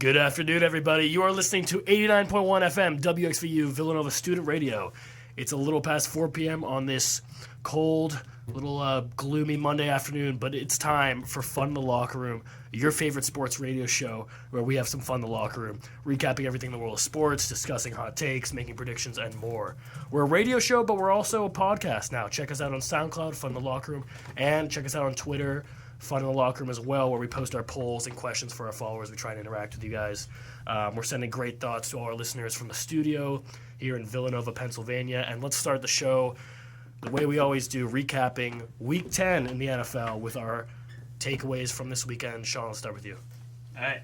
Good afternoon, everybody. You are listening to 89.1 FM WXVU Villanova Student Radio. It's a little past 4 p.m. on this cold, little gloomy Monday afternoon, but it's time for Fun in the Locker Room, your favorite sports radio show where we have some fun in the locker room, recapping everything in the world of sports, discussing hot takes, making predictions, and more. We're a radio show, but we're also a podcast now. Check us out on SoundCloud, Fun in the Locker Room, and check us out on Twitter, Fun in the Locker Room as well, where we post our polls and questions for our followers. We try and interact with you guys. We're sending great thoughts to all our listeners from the studio here in Villanova, Pennsylvania. And let's start the show the way we always do, recapping Week 10 in the NFL with our takeaways from this weekend. Sean, let's start with you. All right.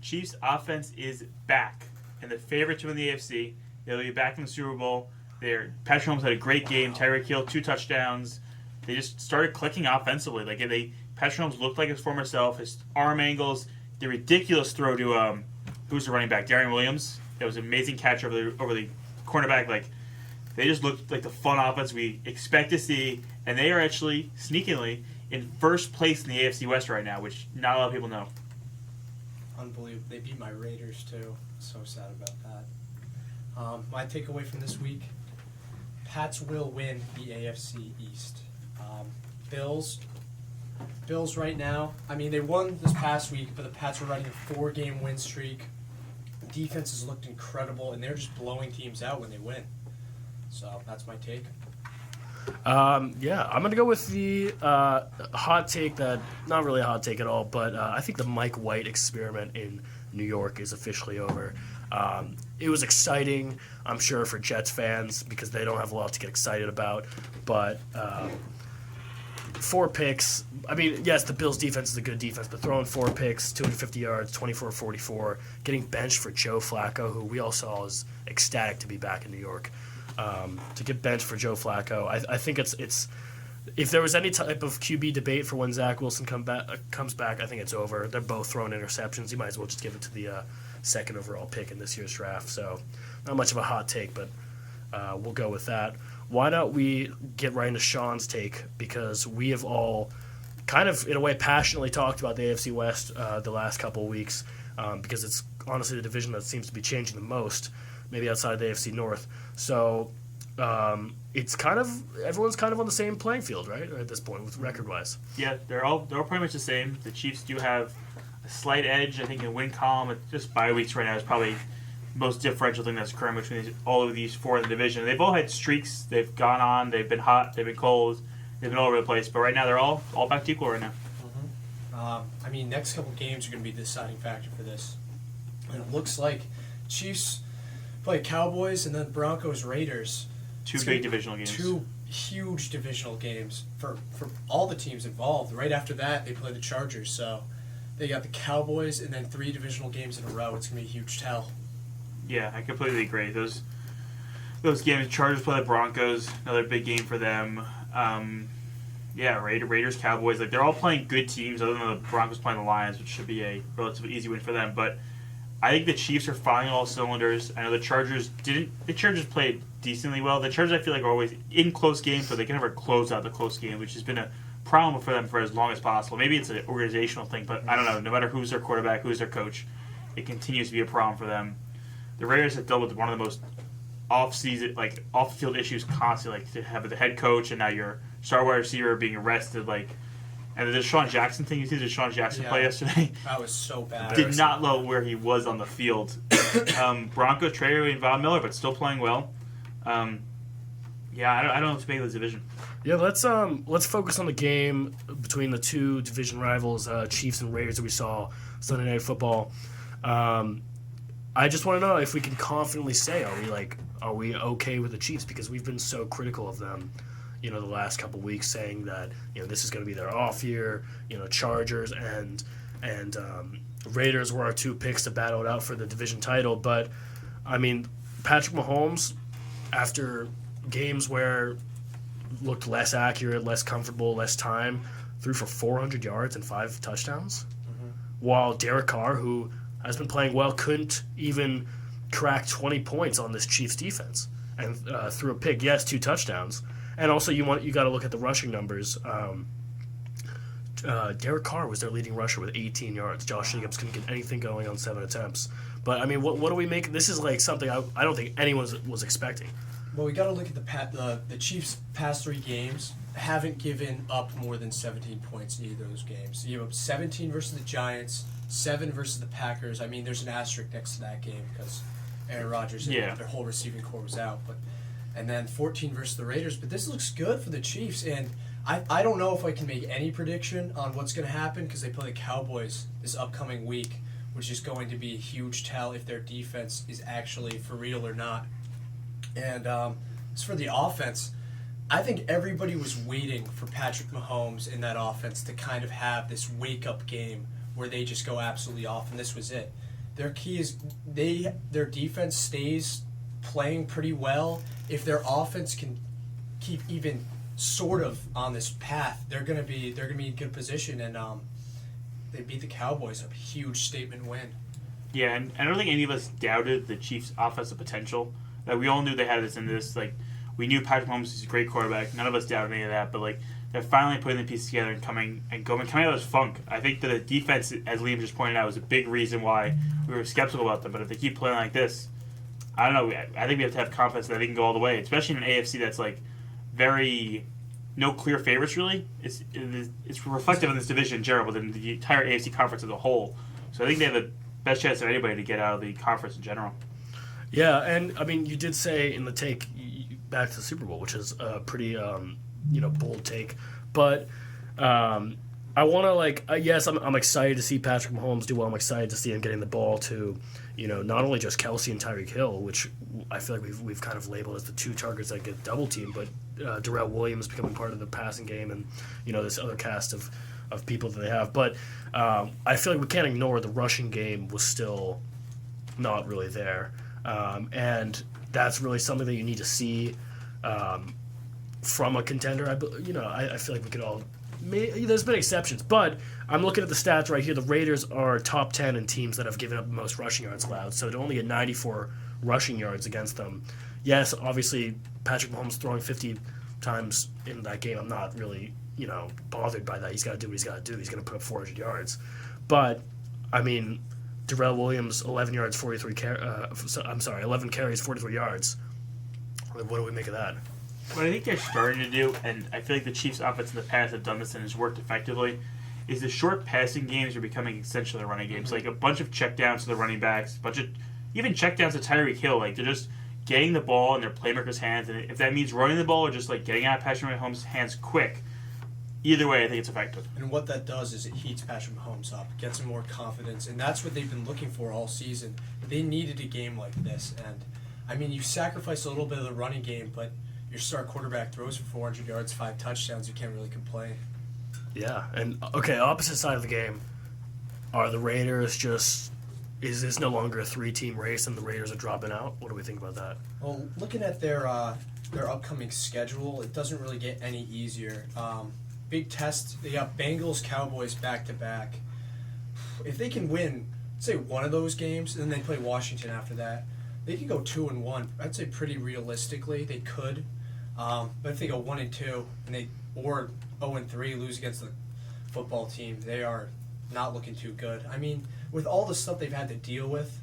Chiefs offense is back, and the favorite to win the AFC. They'll be back in the Super Bowl. Patrick Mahomes had a great game. Tyreek Hill, 2 touchdowns. They just started clicking offensively. Patrick Mahomes looked like his former self. His arm angles, the ridiculous throw to who's the running back, Darian Williams. That was an amazing catch over the cornerback. They just looked like the fun offense we expect to see, and they are actually sneakily in first place in the AFC West right now, which not a lot of people know. Unbelievable. They beat my Raiders, too. So sad about that. My takeaway from this week, Pats will win the AFC East. Bills right now, they won this past week, but the Pats were running a 4-game win streak. Defense has looked incredible, and they're just blowing teams out when they win. So that's my take. I'm going to go with the hot take that, not really a hot take at all, but I think the Mike White experiment in New York is officially over. It was exciting, I'm sure, for Jets fans because they don't have a lot to get excited about, but 4 picks. Yes, the Bills' defense is a good defense, but throwing 4 picks, 250 yards, 24-44, getting benched for Joe Flacco, who we all saw was ecstatic to be back in New York. To get benched for Joe Flacco, I think it's if there was any type of QB debate for when Zach Wilson comes back, I think it's over. They're both throwing interceptions. You might as well just give it to the second overall pick in this year's draft. So not much of a hot take, but we'll go with that. Why don't we get right into Sean's take, because we have all kind of, in a way, passionately talked about the AFC West the last couple of weeks because it's honestly the division that seems to be changing the most, maybe outside of the AFC North. So it's kind of, everyone's kind of on the same playing field, right, at this point, with record-wise. Yeah, they're all pretty much the same. The Chiefs do have a slight edge, I think, in win column. It's just bye weeks right now is probably most differential thing that's occurring between all of these 4 in the division. They've all had streaks. They've gone on. They've been hot. They've been cold. They've been all over the place. But right now, they're all back to equal right now. Mm-hmm. Next couple games are going to be the deciding factor for this. And it looks like Chiefs play Cowboys and then Broncos Raiders. 2 big divisional games. 2 huge divisional games for all the teams involved. Right after that, they play the Chargers. So they got the Cowboys and then 3 divisional games in a row. It's going to be a huge tell. Yeah, I completely agree. Those games, Chargers play the Broncos, another big game for them. Raiders, Cowboys, they're all playing good teams other than the Broncos playing the Lions, which should be a relatively easy win for them. But I think the Chiefs are firing all cylinders. I know the Chargers played decently well. The Chargers, I feel like, are always in close games, but they can never close out the close game, which has been a problem for them for as long as possible. Maybe it's an organizational thing, but I don't know. No matter who's their quarterback, who's their coach, it continues to be a problem for them. The Raiders have dealt with one of the most off-field issues constantly, to have the head coach and now your star wide receiver being arrested, and the Deshaun Jackson thing. You see the Deshaun Jackson play yesterday? That was so bad. Did not know where he was on the field. Broncos traded away Von Miller, but still playing well. I don't know what to make of this division. Yeah, let's focus on the game between the 2 division rivals, Chiefs and Raiders, that we saw Sunday Night Football. I just want to know if we can confidently say, are we okay with the Chiefs? Because we've been so critical of them, the last couple of weeks, saying that, this is going to be their off year. Chargers and Raiders were our 2 picks to battle it out for the division title. But, Patrick Mahomes, after games where looked less accurate, less comfortable, less time, threw for 400 yards and 5 touchdowns. Mm-hmm. While Derek Carr, who has been playing well, couldn't even crack 20 points on this Chiefs defense and threw a pick. Yes, 2 touchdowns. And also you got to look at the rushing numbers. Derek Carr was their leading rusher with 18 yards. Josh Jacobs couldn't get anything going on 7 attempts. But, I mean, what do we make? This is like something I don't think anyone was expecting. Well, we got to look at the Chiefs' past 3 games. Haven't given up more than 17 points in either of those games. You have 17 versus the Giants, 7 versus the Packers. I mean, there's an asterisk next to that game because Aaron Rodgers and their whole receiving core was out. And then 14 versus the Raiders. But this looks good for the Chiefs, and I don't know if I can make any prediction on what's going to happen because they play the Cowboys this upcoming week, which is going to be a huge tell if their defense is actually for real or not. And as for the offense, I think everybody was waiting for Patrick Mahomes in that offense to kind of have this wake-up game where they just go absolutely off, and this was it. Their key is their defense stays playing pretty well. If their offense can keep even sort of on this path, they're gonna be in good position, and they beat the Cowboys, a huge statement win. Yeah, and I don't think any of us doubted the Chiefs' offensive potential. Like, we all knew they had this in this. Like, we knew Patrick Mahomes is a great quarterback. None of us doubted any of that. But like, they're finally putting the pieces together and coming out of this funk. I think that the defense, as Liam just pointed out, was a big reason why we were skeptical about them. But if they keep playing like this, I don't know. I think we have to have confidence that they can go all the way, especially in an AFC that's like very no clear favorites really. It's reflective in this division in general, but in the entire AFC conference as a whole. So I think they have the best chance of anybody to get out of the conference in general. Yeah, and I mean, you did say in the take back to the Super Bowl, which is a pretty bold take, but I want to yes, I'm excited to see Patrick Mahomes do well. I'm excited to see him getting the ball to not only just Kelsey and Tyreek Hill, which I feel like we've kind of labeled as the 2 targets that get double teamed, but Darrell Williams becoming part of the passing game, and this other cast of people that they have. But I feel like we can't ignore the rushing game was still not really there. And that's really something that you need to see from a contender. I feel like we could all. There's been exceptions, but I'm looking at the stats right here. The Raiders are top 10 in teams that have given up the most rushing yards allowed, so to only get 94 rushing yards against them. Yes, obviously, Patrick Mahomes throwing 50 times in that game, I'm not really bothered by that. He's got to do what he's got to do. He's going to put up 400 yards. But, I mean, Darrell Williams, 11 carries, 43 yards. What do we make of that? What I think they're starting to do, and I feel like the Chiefs' offense in the past have done this and has worked effectively, is the short passing games are becoming essentially running games. Mm-hmm. Like a bunch of checkdowns to the running backs, even checkdowns to Tyreek Hill. Like they're just getting the ball in their playmakers' hands, and if that means running the ball or just like getting out of Patrick Mahomes' hands quick, either way, I think it's effective. And what that does is it heats Patrick Mahomes up, gets him more confidence, and that's what they've been looking for all season. They needed a game like this, and I mean, you sacrifice a little bit of the running game, but your star quarterback throws for 400 yards, 5 touchdowns. You can't really complain. Yeah, and okay, opposite side of the game, are the Raiders just? Is this no longer a 3-team race and the Raiders are dropping out? What do we think about that? Well, looking at their upcoming schedule, it doesn't really get any easier. Big test. They got Bengals, Cowboys back to back. If they can win, say one of those games, and then they play Washington after that, they could go 2-1. I'd say pretty realistically they could. But if they go 1-2 or 0-3, lose against the football team, they are not looking too good. I mean, with all the stuff they've had to deal with,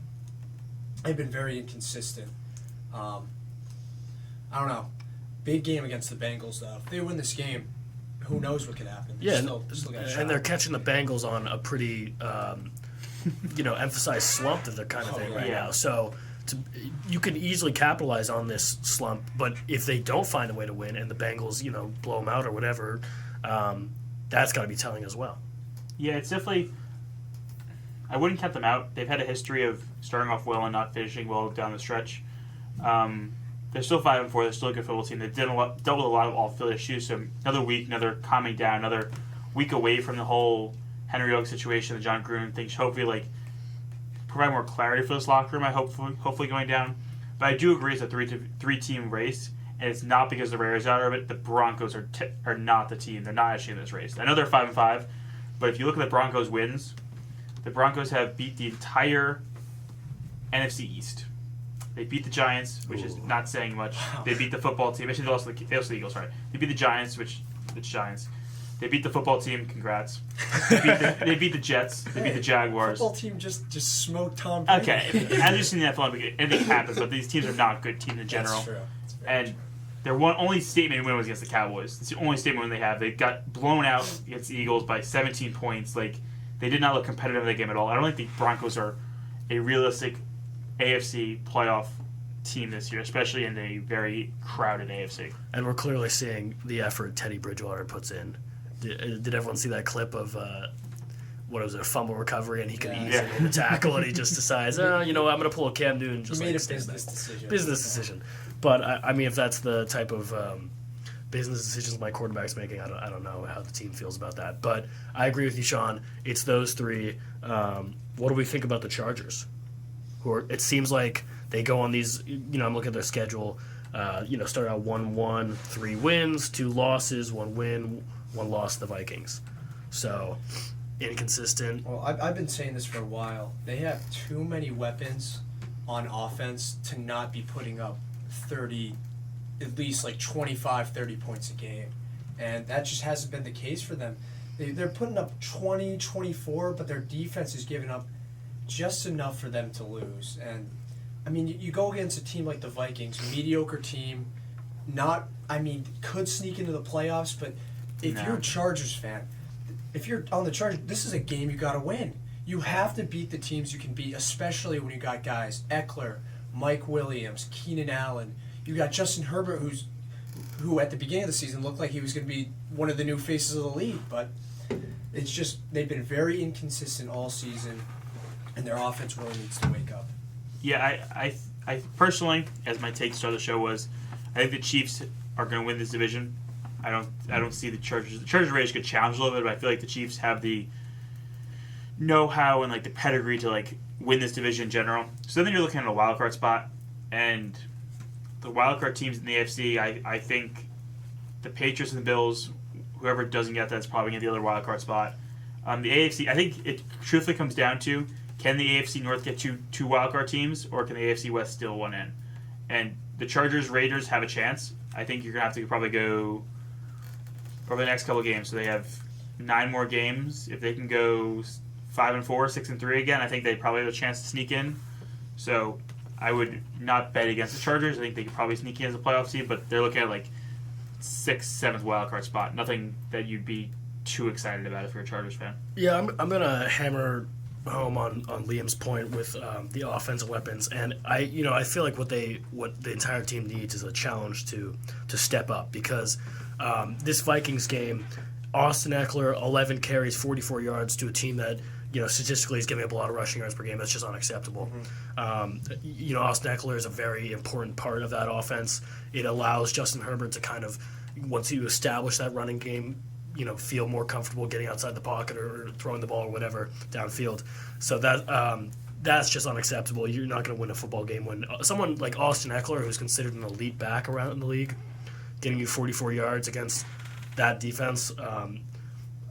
they've been very inconsistent. I don't know. Big game against the Bengals, though. If they win this game, who knows what could happen? Still got a shot. And they're catching the Bengals on a pretty, emphasized slump that they're kind of in right now. So you can easily capitalize on this slump, but if they don't find a way to win and the Bengals, blow them out or whatever, that's got to be telling as well. Yeah, it's definitely. I wouldn't count them out. They've had a history of starting off well and not finishing well down the stretch. They're still 5-4. They're still a good football team. They've dealt with a lot of off-field issues. So another week, another calming down, another week away from the whole Henry Oak situation, the John Gruden thing. Hopefully, provide more clarity for this locker room. Hopefully going down. But I do agree it's a 3-team race, and it's not because the Raiders are out of it. The Broncos are not the team. They're not actually in this race. I know they're 5-5, but if you look at the Broncos' wins, the Broncos have beat the entire NFC East. They beat the Giants, which is not saying much. Wow. They beat the football team. Actually, they also the Eagles. Sorry, they beat the Giants, which the Giants. They beat the football team. Congrats. They beat the Jets. They beat the Jaguars. Football team just smoked Tom Brady. Okay, as you've seen in the NFL, anything happens, but these teams are not good teams in general. That's true. And their only statement win was against the Cowboys. It's the only statement win they have. They got blown out against the Eagles by 17 points. Like, they did not look competitive in that game at all. I don't think the Broncos are a realistic AFC playoff team this year, especially in a very crowded AFC. And we're clearly seeing the effort Teddy Bridgewater puts in. Did everyone see that clip of what was it, a fumble recovery, and he could easily hit a tackle, and he just decides, you know what, I'm going to pull a Cam Newton. Just he made like a business decision. Business decision. But, I mean, if that's the type of business decisions my quarterback's making, I don't know how the team feels about that. But I agree with you, Sean. It's those three. What do we think about the Chargers? It seems like they go on these, I'm looking at their schedule, start out 1-1, 3 wins, 2 losses, 1 win, 1 loss to the Vikings. So, inconsistent. Well, I've been saying this for a while. They have too many weapons on offense to not be putting up 30, at least like 25, 30 points a game. And that just hasn't been the case for them. They're putting up 20, 24, but their defense is giving up just enough for them to lose. And, I mean, you go against a team like the Vikings, a mediocre team, could sneak into the playoffs, but if you're a Chargers fan, if you're on the Chargers, this is a game you got to win. You have to beat the teams you can beat, especially when you got guys Eckler, Mike Williams, Keenan Allen. You got Justin Herbert, who at the beginning of the season looked like he was going to be one of the new faces of the league, but it's just they've been very inconsistent all season, and their offense really needs to wake up. Yeah, I personally, as my take to start the show was, I think the Chiefs are going to win this division. I don't see the Chargers. The Chargers race could challenge a little bit, but I feel like the Chiefs have the know-how and like the pedigree to like win this division in general. So then you're looking at a wild card spot, and the wild card teams in the AFC. I think the Patriots and the Bills, whoever doesn't get that's probably going to get the other wild card spot. The AFC, I think it truthfully comes down to, can the AFC North get two wild card teams, or can the AFC West steal one in? And the Chargers, Raiders have a chance. I think you're going to have to probably go over the next couple of games. So they have 9 more games. If they can go 5-4, 6-3 again, I think they probably have a chance to sneak in. So I would not bet against the Chargers. I think they could probably sneak in as a playoff seed, but they're looking at like 6th, 7th wild card spot. Nothing that you'd be too excited about if you're a Chargers fan. Yeah, I'm going to hammer home on Liam's point with the offensive weapons, and I feel like what the entire team needs is a challenge to step up, because this Vikings game, Austin Eckler, 11 carries, 44 yards to a team that statistically is giving up a lot of rushing yards per game. That's just unacceptable. Mm-hmm. Austin Eckler is a very important part of that offense. It allows Justin Herbert to kind of, once you establish that running game, feel more comfortable getting outside the pocket or throwing the ball or whatever downfield. So that's just unacceptable. You're not going to win a football game when someone like Austin Eckler, who's considered an elite back around in the league, getting you 44 yards against that defense,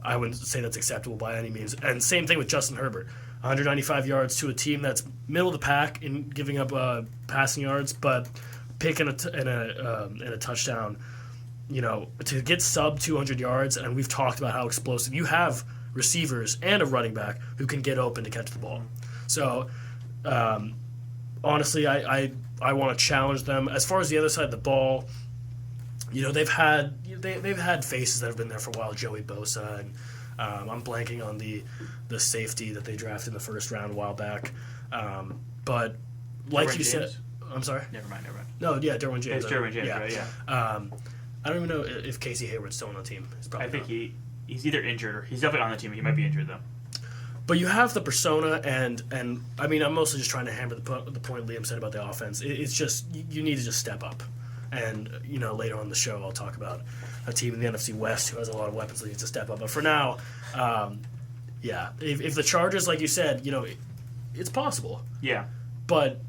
I wouldn't say that's acceptable by any means. And same thing with Justin Herbert, 195 yards to a team that's middle of the pack in giving up passing yards, but picking a touchdown. To get sub 200 yards, and we've talked about how explosive you have receivers and a running back who can get open to catch the ball. So, honestly, I want to challenge them. As far as the other side of the ball, they've had faces that have been there for a while. Joey Bosa, and I'm blanking on the safety that they drafted in the first round a while back. But like you said, I'm sorry. Never mind. No, yeah, Derwin James. It's Derwin James, yeah. right? Yeah. I don't even know if Casey Hayward's still on the team. I think he's either injured or he's definitely on the team. He might be injured though. But you have the persona, and I mean, I'm mostly just trying to hammer the point Liam said about the offense. It's just you need to just step up. And later on in the show, I'll talk about a team in the NFC West who has a lot of weapons that needs to step up. But for now, if the Chargers, like you said, it's possible. Yeah. But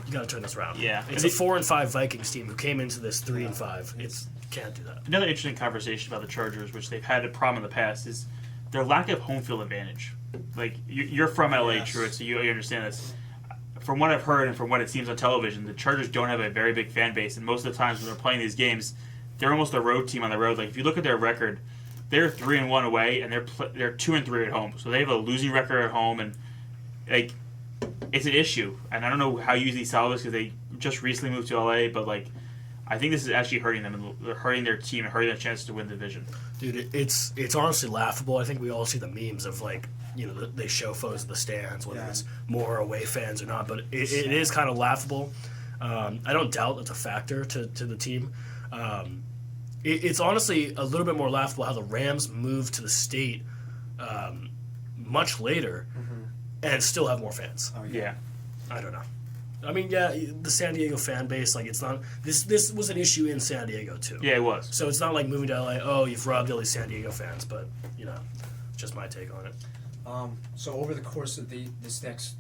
you got to turn this around. Yeah. It's a 4-5 Vikings team who came into this 3-5. It's can't do that. Another interesting conversation about the Chargers, which they've had a problem in the past, is their lack of home field advantage. Like, you're from LA, Yes. Truett, so you understand this. From what I've heard and from what it seems on television, the Chargers don't have a very big fan base, and most of the times when they're playing these games, they're almost a road team on the road. Like, if you look at their record, they're 3-1 away, and they're 2-3 at home. So they have a losing record at home, and like it's an issue. And I don't know how easily solve this because they just recently moved to LA, but like I think this is actually hurting them and hurting their team and hurting their chances to win the division. Dude, it's honestly laughable. I think we all see the memes of like, you know, they show photos of the stands, whether it's more away fans or not, but it is kind of laughable. I don't doubt that's a factor to the team. It's honestly a little bit more laughable how the Rams moved to the state much later and still have more fans. Oh, Yeah. I don't know. I mean, yeah, the San Diego fan base, like, it's not... This was an issue in San Diego, too. Yeah, it was. So it's not like moving to LA, oh, you've robbed all these San Diego fans, but, you know, it's just my take on it. So over the course of this next...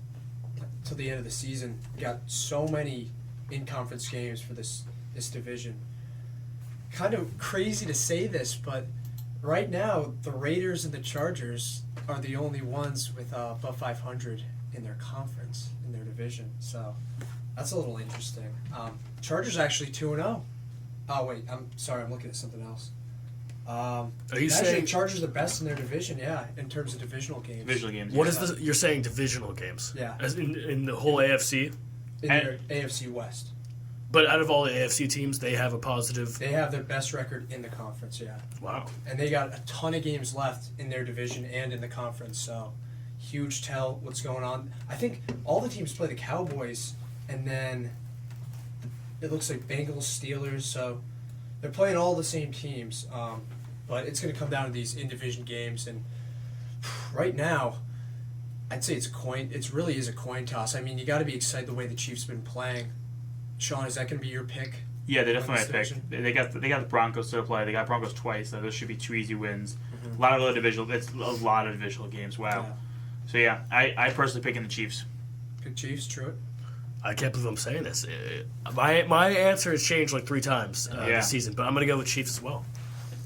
till the end of the season, we got so many in-conference games for this division. Kind of crazy to say this, but right now, the Raiders and the Chargers are the only ones with above 500 in their conference, in their division. So that's a little interesting. Chargers actually 2-0. Oh wait, I'm sorry, I'm looking at something else. Are you actually, saying Chargers are the best in their division? Yeah, in terms of divisional games. Divisional games. what is this? You're saying divisional games? Yeah. As in the whole AFC? In their AFC West? But out of all the AFC teams, they have a positive... They have their best record in the conference. Yeah. Wow. And they got a ton of games left in their division and in the conference. So huge tell what's going on. I think all the teams play the Cowboys, and then it looks like Bengals, Steelers. So they're playing all the same teams. But it's going to come down to these in-division games. And right now, I'd say it's a coin. It really is a coin toss. I mean, you got to be excited the way the Chiefs have been playing. Sean, is that going to be your pick? Yeah, they definitely my pick. They got the Broncos to play. They got Broncos twice, so those should be 2 easy wins. A lot of other divisional. It's a lot of divisional games. Wow. Yeah. So yeah, I personally picking the Chiefs. Pick Chiefs, Truett. I can't believe I'm saying this. My answer has changed like 3 times this season, but I'm going to go with Chiefs as well.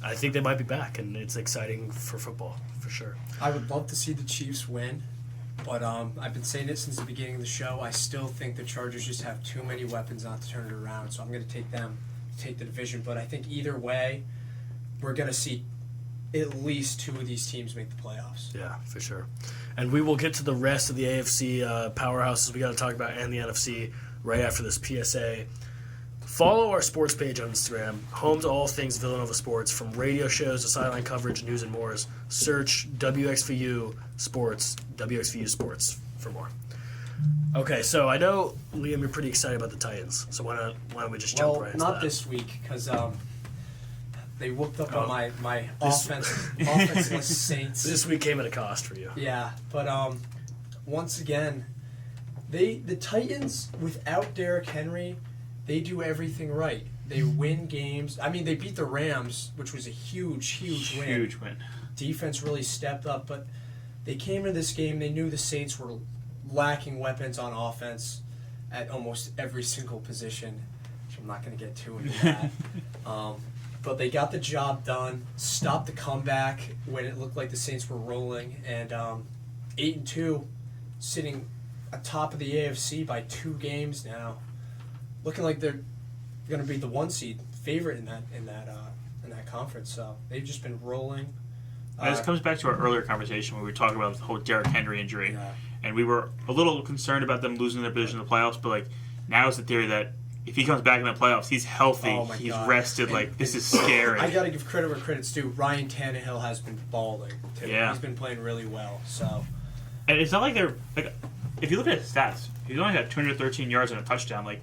I think they might be back, and it's exciting for football, for sure. I would love to see the Chiefs win. But I've been saying it since the beginning of the show. I still think the Chargers just have too many weapons not to turn it around. So I'm going to take them to take the division. But I think either way, we're going to see at least 2 of these teams make the playoffs. Yeah, for sure. And we will get to the rest of the AFC powerhouses we got to talk about and the NFC right after this PSA. Follow our sports page on Instagram, home to all things Villanova sports, from radio shows to sideline coverage, news, and more. Search WXVU Sports, WXVU Sports for more. Okay, so I know, Liam, you're pretty excited about the Titans, so why don't we just jump right into that? Not this week, because they whooped up on my offenseless Saints. This week came at a cost for you. Yeah, but once again, the Titans, without Derrick Henry, they do everything right. They win games. I mean, they beat the Rams, which was a huge win. Huge win. Defense really stepped up, but they came into this game, they knew the Saints were lacking weapons on offense at almost every single position, which I'm not going to get too into that. But they got the job done, stopped the comeback when it looked like the Saints were rolling, and 8-2, sitting atop of the AFC by 2 games now. Looking like they're going to be the 1 seed favorite in that conference. So they've just been rolling. This comes back to our earlier conversation where we were talking about the whole Derrick Henry injury, Yeah. and we were a little concerned about them losing their position in the playoffs. But like now it's the theory that if he comes back in the playoffs, he's healthy, Oh my he's God. rested. Like this is scary. I got to give credit where credit's due. Ryan Tannehill has been balling too. Yeah. He's been playing really well. So And it's not like they're like if you look at his stats, he's only got 213 yards and a touchdown. Like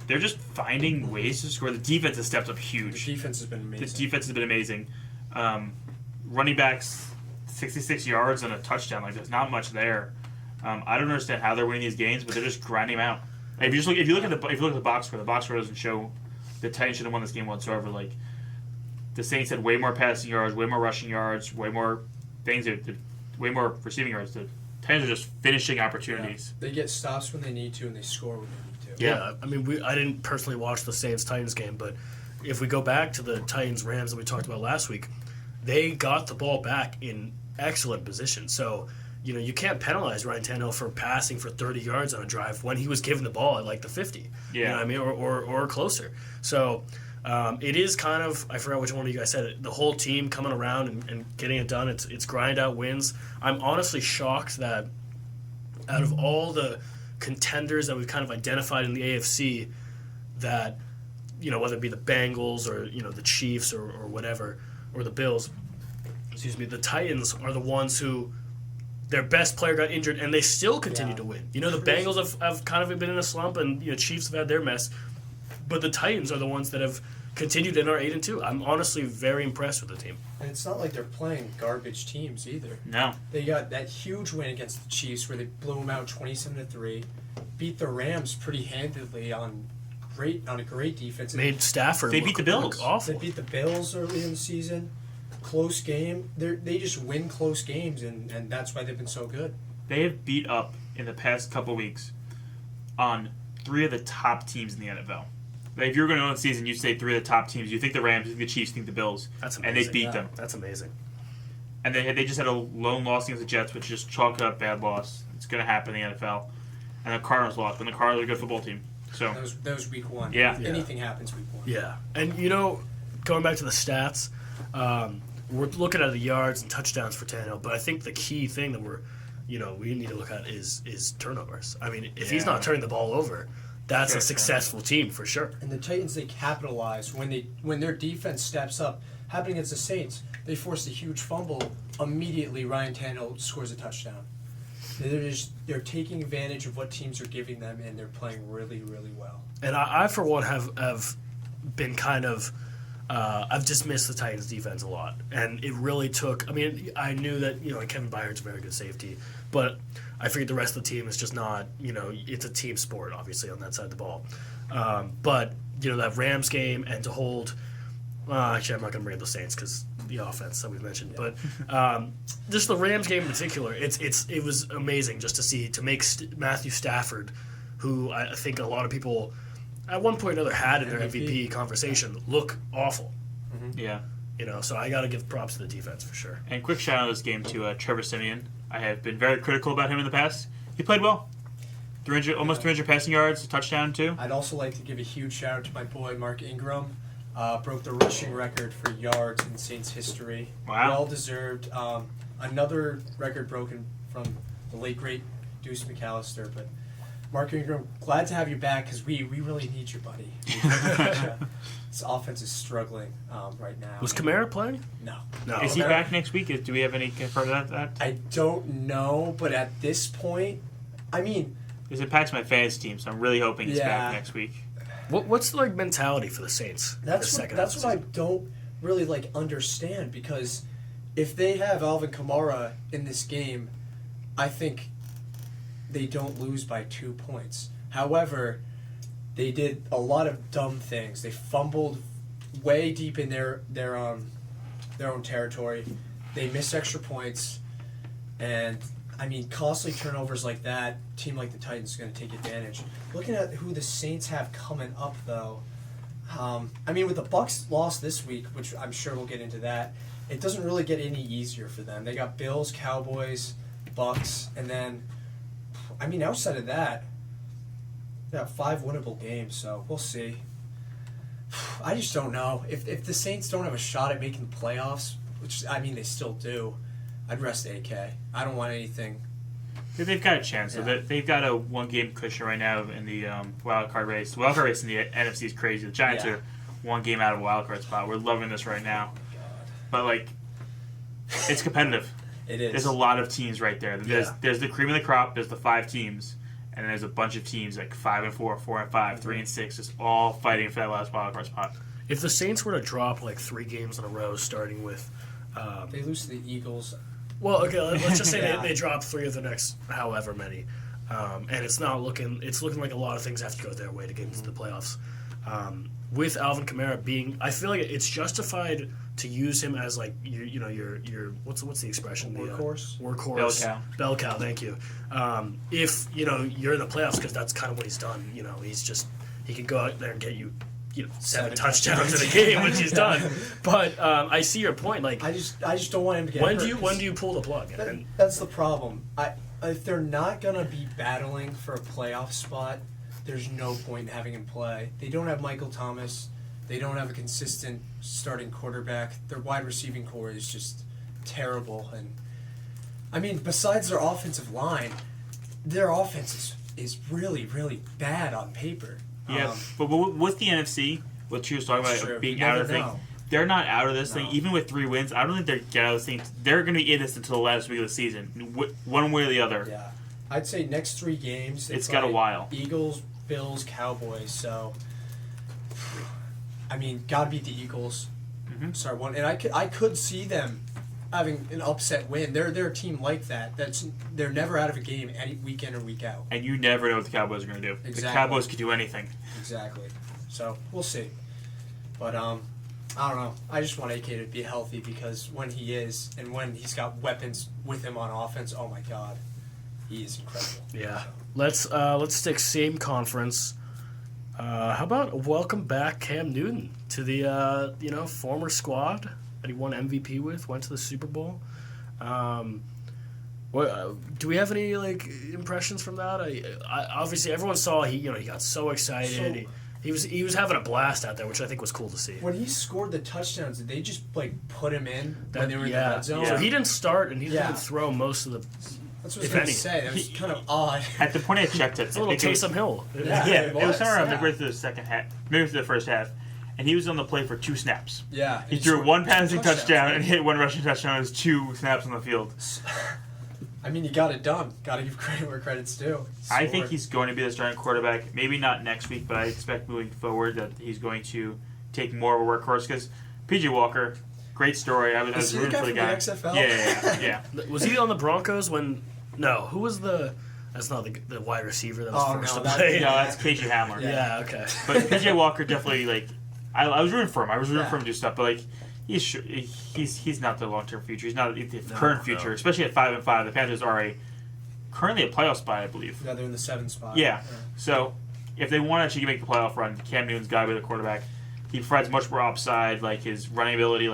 they're just finding ways to score. The defense has stepped up the huge. defense has been amazing. The defense has been amazing. Running backs, 66 yards and a touchdown. Like there's not much there. I don't understand how they're winning these games, but they're just grinding them out. If you look at the box score doesn't show the Titans should have won this game whatsoever. Like the Saints had way more passing yards, way more rushing yards, way more things, way more receiving yards. The Titans are just finishing opportunities. Yeah. They get stops when they need to, and they score when they need to. Yeah, I mean, I didn't personally watch the Saints-Titans game, but if we go back to the Titans-Rams that we talked about last week, they got the ball back in excellent position. So, you know, you can't penalize Ryan Tannehill for passing for 30 yards on a drive when he was given the ball at like the 50. Yeah. You know what I mean? Or closer. So, It is kind of, I forgot which one of you guys said it, the whole team coming around and getting it done. It's grind out wins. I'm honestly shocked that out of all the contenders that we've kind of identified in the AFC, that, whether it be the Bengals or, the Chiefs or whatever, or the Bills, the Titans are the ones who their best player got injured and they still continue to win. The Bengals have kind of been in a slump and Chiefs have had their mess, but the Titans are the ones that have continued and are 8-2. I'm honestly very impressed with the team. And it's not like they're playing garbage teams either. No. They got that huge win against the Chiefs where they blew them out 27-3, beat the Rams pretty handedly on a great defense. Made Stafford They beat the Bills. Awful. They beat the Bills early in the season. Close game. They just win close games, and that's why they've been so good. They have beat up in the past couple weeks on 3 of the top teams in the NFL. Like, if you're going to own the season, you say 3 of the top teams. You think the Rams, you think the Chiefs, you think the Bills. That's amazing. And they beat them. That's amazing. And they just had a lone loss against the Jets, which is just chalk it up bad loss. It's going to happen in the NFL. And the Cardinals lost, and the Cardinals are a good football team. So That was week 1. Yeah. Anything happens week 1. Yeah. And, going back to the stats, we're looking at the yards and touchdowns for Tannehill, but I think the key thing that we need to look at is turnovers. I mean, if he's not turning the ball over, that's a successful team for sure. And the Titans, they capitalize when their defense steps up. Happening against the Saints, they forced a huge fumble. Immediately, Ryan Tannehill scores a touchdown. They're taking advantage of what teams are giving them, and they're playing really, really well. And I for one, have been kind of I've dismissed the Titans' defense a lot, and it really took. I mean, I knew that Kevin Byard's a very good safety, but I figured the rest of the team is just not. It's a team sport, obviously, on that side of the ball. But that Rams game and to hold. Actually, I'm not going to bring up the Saints because the offense that we've mentioned, but just the Rams game in particular, it was amazing just to make Matthew Stafford, who I think a lot of people at one point or another had in their MVP conversation, look awful. Mm-hmm. Yeah. So I got to give props to the defense for sure. And quick shout out of this game to Trevor Siemian. I have been very critical about him in the past. He played well. Almost 300 passing yards, a touchdown too. I'd also like to give a huge shout out to my boy Mark Ingram. Broke the rushing record for yards in Saints history. Wow. Well deserved. Another record broken from the late great Deuce McAllister. But Mark Ingram, glad to have you back because we really need you, buddy. This offense is struggling right now. Was Kamara playing? No. Is he back next week? Do we have any confirmed that? I don't know, but at this point, I mean, Because it impacts my fantasy team, so I'm really hoping he's back next week. What's the mentality for the Saints? That's what I don't really understand, because if they have Alvin Kamara in this game, I think they don't lose by 2 points. However, they did a lot of dumb things. They fumbled way deep in their own territory. They missed extra points, and costly turnovers like that, a team like the Titans is going to take advantage. Looking at who the Saints have coming up, though, with the Bucs loss this week, which I'm sure we'll get into that, it doesn't really get any easier for them. They got Bills, Cowboys, Bucs, and then, outside of that, they got 5 winnable games, so we'll see. I just don't know. If the Saints don't have a shot at making the playoffs, which, they still do, I'd rest AK. I don't want anything. They've got a chance. Yeah. So they've got a 1-game cushion right now in the wild card race. The wild card race in the NFC is crazy. The Giants are 1 game out of a wild card spot. We're loving this right now. Oh my God. But it's competitive. It is. There's a lot of teams right there. There's the cream of the crop. There's the 5 teams, and then there's a bunch of teams like 5-4, 4-5, 3-6, just all fighting for that last wild card spot. If the Saints were to drop 3 games in a row, starting with, they lose to the Eagles. Well, okay, let's just say they drop 3 of the next however many, and it's looking like a lot of things have to go their way to get into the playoffs. With Alvin Kamara I feel like it's justified to use him as your what's the expression? Workhorse. Workhorse. Bell cow. Thank you. If you're in the playoffs, because that's kind of what he's done. He can go out there and get you. 7 touchdowns in a game, which he's done. But I see your point. I just don't want him to get when hurt. When do you pull the plug? That's the problem. If they're not gonna be battling for a playoff spot, there's no point in having him play. They don't have Michael Thomas. They don't have a consistent starting quarterback. Their wide receiving core is just terrible. And I mean, besides their offensive line, their offense is really, really bad on paper. Yeah, but with the NFC, what you was talking about true. being You out never of the thing, know. they're not out of this thing. No. Even with 3 wins, I don't think they're get out of this thing. They're going to be in this until the last week of the season, one way or the other. Yeah. I'd say next 3 games. It's got a while. Eagles, Bills, Cowboys. So, I mean, gotta beat the Eagles. Mm-hmm. Start one, and I could see them having an upset win. They're a team like that. They're never out of a game any week in or week out. And you never know what the Cowboys are going to do. Exactly. The Cowboys could do anything. Exactly. So we'll see. But I don't know. I just want AK to be healthy because when he is, and when he's got weapons with him on offense, oh my God, he is incredible. Yeah. So. Let's stick same conference. How about welcome back Cam Newton to the former squad that he won MVP with, went to the Super Bowl. Do we have any impressions from that? I obviously everyone saw he got so excited. He was having a blast out there, which I think was cool to see. When he scored the touchdowns, did they just put him in when they were in the yeah. red zone? So he didn't start and he Yeah. didn't throw most of the. That's what I was if going any. to say. That was kind of odd. At the point I checked it, It's a little Taysom Hill. Yeah. it was somewhere around Yeah. midway through the second half, maybe through the first half, and he was on the play for 2 snaps. Yeah. He threw scored 1 passing touchdowns, touchdown right? and hit 1 rushing touchdown. It was 2 snaps on the field. I mean, you got it done. Got to give credit where credit's due. I think he's going to be the starting quarterback. Maybe not next week, but I expect moving forward that he's going to take more of a workhorse. Because PJ Walker, great story. I was Is he the rooting guy for the from guy. the XFL? Yeah. Was he on the Broncos when? No, who was the? That's not the wide receiver that was Oh, first no, to that- play. No, that's KJ Hamler. Yeah, okay. But PJ Walker definitely I was rooting for him. I was rooting Yeah. for him to do stuff, but he's not the long term future. He's not the current future, no. especially at 5-5. The Panthers are currently a playoff spot, I believe. Yeah, they're in the 7th spot. Yeah. So if they want to actually make the playoff run, Cam Newton's got to be the quarterback. He provides much more upside, his running ability,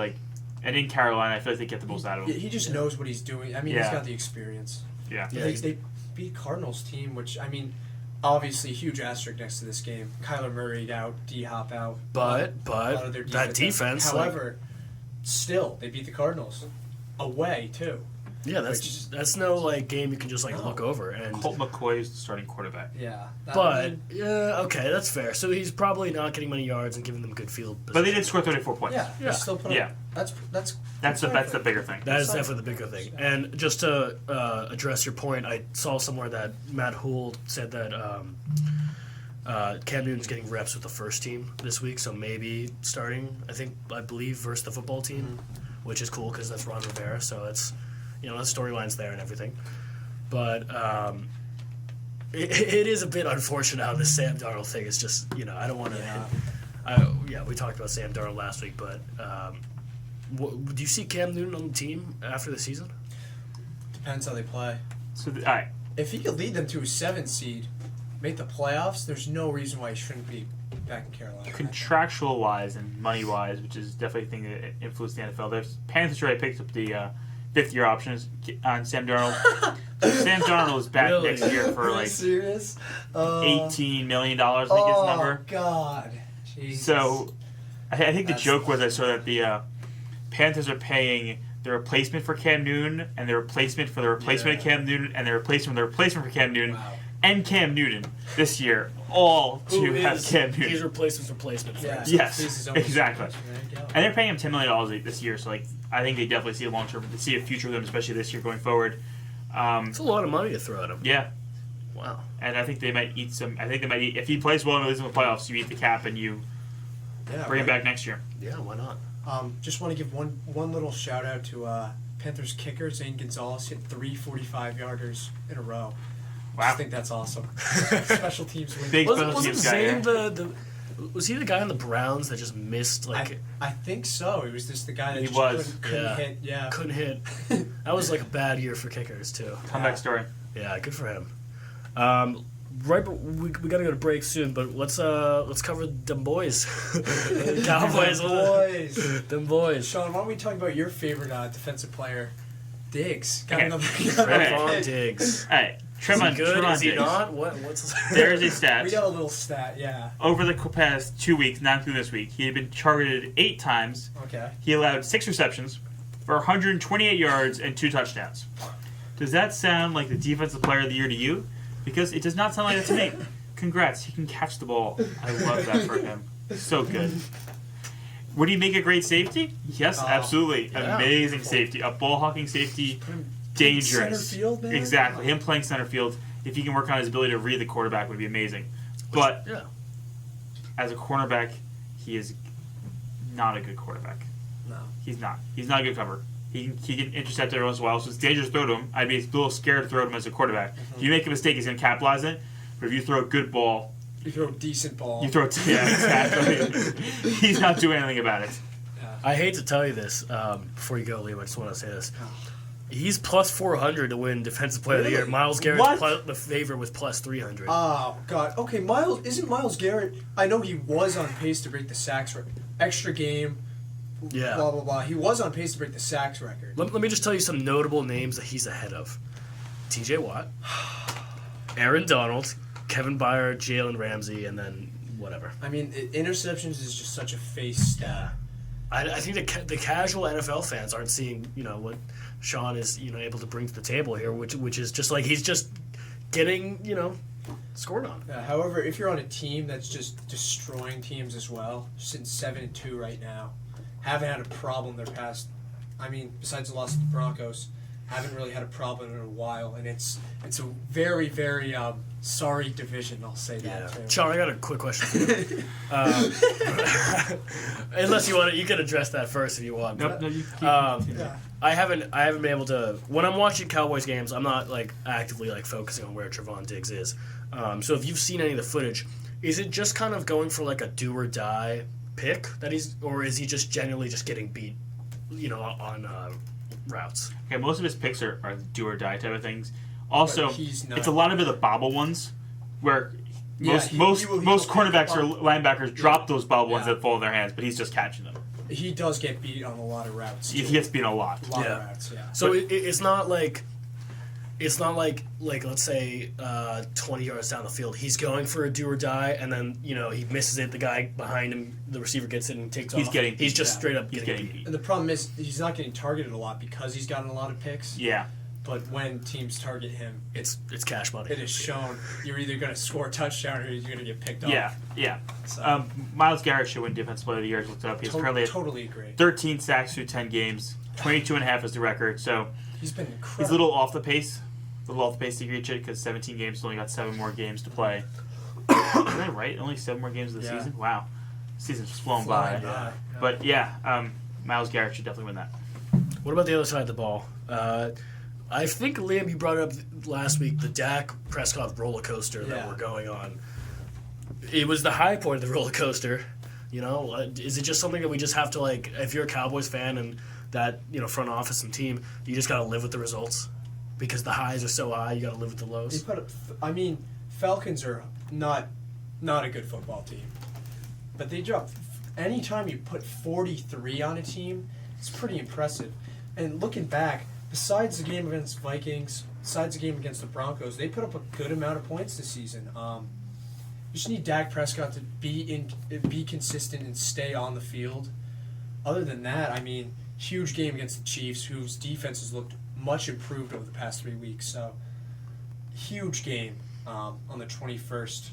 and in Carolina, I feel like they get the most out of him. He just knows what he's doing. I mean, Yeah. he's got the experience. Yeah. Yeah, They beat Cardinals team, which, I mean, obviously huge asterisk next to this game. Kyler Murray out, D-Hop out. But A lot of their that defense. However, still, they beat the Cardinals. Away, too. Yeah, Which- that's no game you can just No. look over and. Colt McCoy is the starting quarterback. Yeah. But okay, that's fair. So he's probably not getting many yards and giving them good field. But they position. did score 34 points. Yeah, Yeah. they still put Yeah. up. That's That's the bigger thing. That is Sorry. definitely the bigger thing. And just to address your point, I saw somewhere that Matt Houle said that Cam Newton's getting reps with the first team this week, so maybe starting, I believe, versus the football team, which is cool because that's Ron Rivera, so it's, the storyline's there and everything. But it is a bit unfortunate how this Sam Darnold thing is just, I don't want to. Yeah. We talked about Sam Darnold last week, but do you see Cam Newton on the team after the season? Depends how they play. So, all right. If he could lead them to a 7th seed, make the playoffs, there's no reason why he shouldn't be back in Carolina. Contractual wise and money wise, which is definitely a thing that influenced the NFL. There's Panthers already picked up the 5th-year options on Sam Darnold. Sam Darnold is back Really? next year for Really serious? $18 million, I think is the number. Oh, God. Jesus. So I think the That's joke was I saw that the Panthers are paying the replacement for Cam Newton and the replacement for the replacement of Yeah. Cam Newton and the replacement for Cam Newton Wow. and Cam Newton this year, all to have Cam Newton. He's replacement for placement. For Yeah. us. Yes, This is exactly. There you go. And they're paying him $10 million this year, so I think they definitely see a see a future with him, especially this year going forward. It's a lot of money to throw at him. Yeah, Wow. and I think they might eat some. I think they might eat if he plays well and leads in the playoffs. You eat the cap and you Yeah, bring him right. back next year. Yeah, why not? Just want to give one little shout out to Panthers kicker Zane Gonzalez hit 3 45-yarders in a row. Wow. I think that's awesome. Special teams win. Big special Wasn't teams guy. Zane Yeah. was he the guy on the Browns that just missed I think so. He was just the guy that He just was. couldn't Yeah. hit. Yeah. couldn't hit? That was a bad year for kickers too. Comeback story. Yeah, good for him. We got to go to break soon, but let's cover them boys, Cowboys, Boys. them boys. Sean, why don't we talk about your favorite defensive player, Diggs? Got Okay. another Trevon Diggs. All right, Trevon, good? Trevon Is he Diggs. not? What's There's a stat. We got a little stat, yeah. Over the past 2 weeks, not including this week, he had been targeted 8 times. Okay. He allowed 6 receptions for 128 yards and 2 touchdowns. Does that sound like the defensive player of the year to you? Because it does not sound like that to me. Congrats, he can catch the ball. I love that for him. So good. Would he make a great safety? Yes, absolutely. yeah. Amazing safety. A ball hawking safety. Dangerous. Center field, man? Exactly. Him playing center field, if he can work on his ability to read the quarterback, would be amazing. But yeah. as a cornerback, he is not a good quarterback. No. He's not. He's not a good cover. He can intercept every once in a while, so it's dangerous to throw to him. I'd be a little scared to throw to him as a quarterback. If you make a mistake, he's going to capitalize it. But if you throw a good ball, You throw a decent ball. you throw it. Yeah, exactly. He's not doing anything about it. I hate to tell you this before you go, Liam. I just want to say this. He's plus 400 to win Defensive Player of the Year. Miles Garrett's the favorite with plus 300. Oh, God. Okay, isn't Miles Garrett... I know he was on pace to break the sacks record. Extra game, Yeah. blah, blah, blah. He was on pace to break the sacks record. Let me just tell you some notable names that he's ahead of. TJ Watt, Aaron Donald, Kevin Byard, Jalen Ramsey, and then whatever. I mean, interceptions is just such a face stat. I think the casual NFL fans aren't seeing, what Sean is, able to bring to the table here, which is just like he's just getting, scored on. However, if you're on a team that's just destroying teams as well, sitting 7-2 right now, haven't had a problem their past. I mean, besides the loss to the Broncos, haven't really had a problem in a while, and it's a very, very sorry division. I'll say that too. Sean, I got a quick question for you. Unless you want, you can address that first if you want. Nope, no, you keep Yeah. I haven't been able to. When I'm watching Cowboys games, I'm not actively focusing on where Trevon Diggs is. So if you've seen any of the footage, is it just kind of going for a do or die pick or is he just genuinely just getting beat, on routes? Okay, most of his picks are do or die type of things. Also, But he's not. it's a lot of the bobble ones where Yeah, most he will cornerbacks pick or up- linebackers drop those bobble ones Yeah. that fall in their hands, but he's just catching them. He does get beat on a lot of routes. He too. gets beat a lot. A lot Yeah. of routes, yeah. So it's not like let's say 20 yards down the field, he's going for a do or die, and then he misses it. The guy behind him, the receiver gets it and takes He's off. getting He's beat. just Yeah. straight up He's getting getting beat. And the problem is he's not getting targeted a lot because he's gotten a lot of picks. Yeah. But when teams target him, It's cash money. it is shown you're either going to score a touchdown or you're going to get picked Yeah, off. yeah. So, Miles Garrett should win Defensive Player of the Year. I looked it up. He's currently at totally agree. 13 sacks through 10 games. 22.5 is the record. So He's been incredible. he's a little off the pace. To reach it because 17 games, only got 7 more games to play. Is that right? Only 7 more games of the Yeah. season? Wow. Season's just flown by. Flying by. But yeah, Miles Garrett should definitely win that. What about the other side of the ball? I think, Liam, you brought up last week the Dak Prescott roller coaster that Yeah. we're going on. It was the high point of the roller coaster. Is it just something that we just have to, if you're a Cowboys fan and that, front office and team, you just got to live with the results? Because the highs are so high, you got to live with the lows? Falcons are not a good football team. But they drop. Anytime you put 43 on a team, it's pretty impressive. And looking back, besides the game against Vikings, besides the game against the Broncos, they put up a good amount of points this season. You just need Dak Prescott to be consistent and stay on the field. Other than that, huge game against the Chiefs, whose defense has looked much improved over the past 3 weeks. So, huge game on the 21st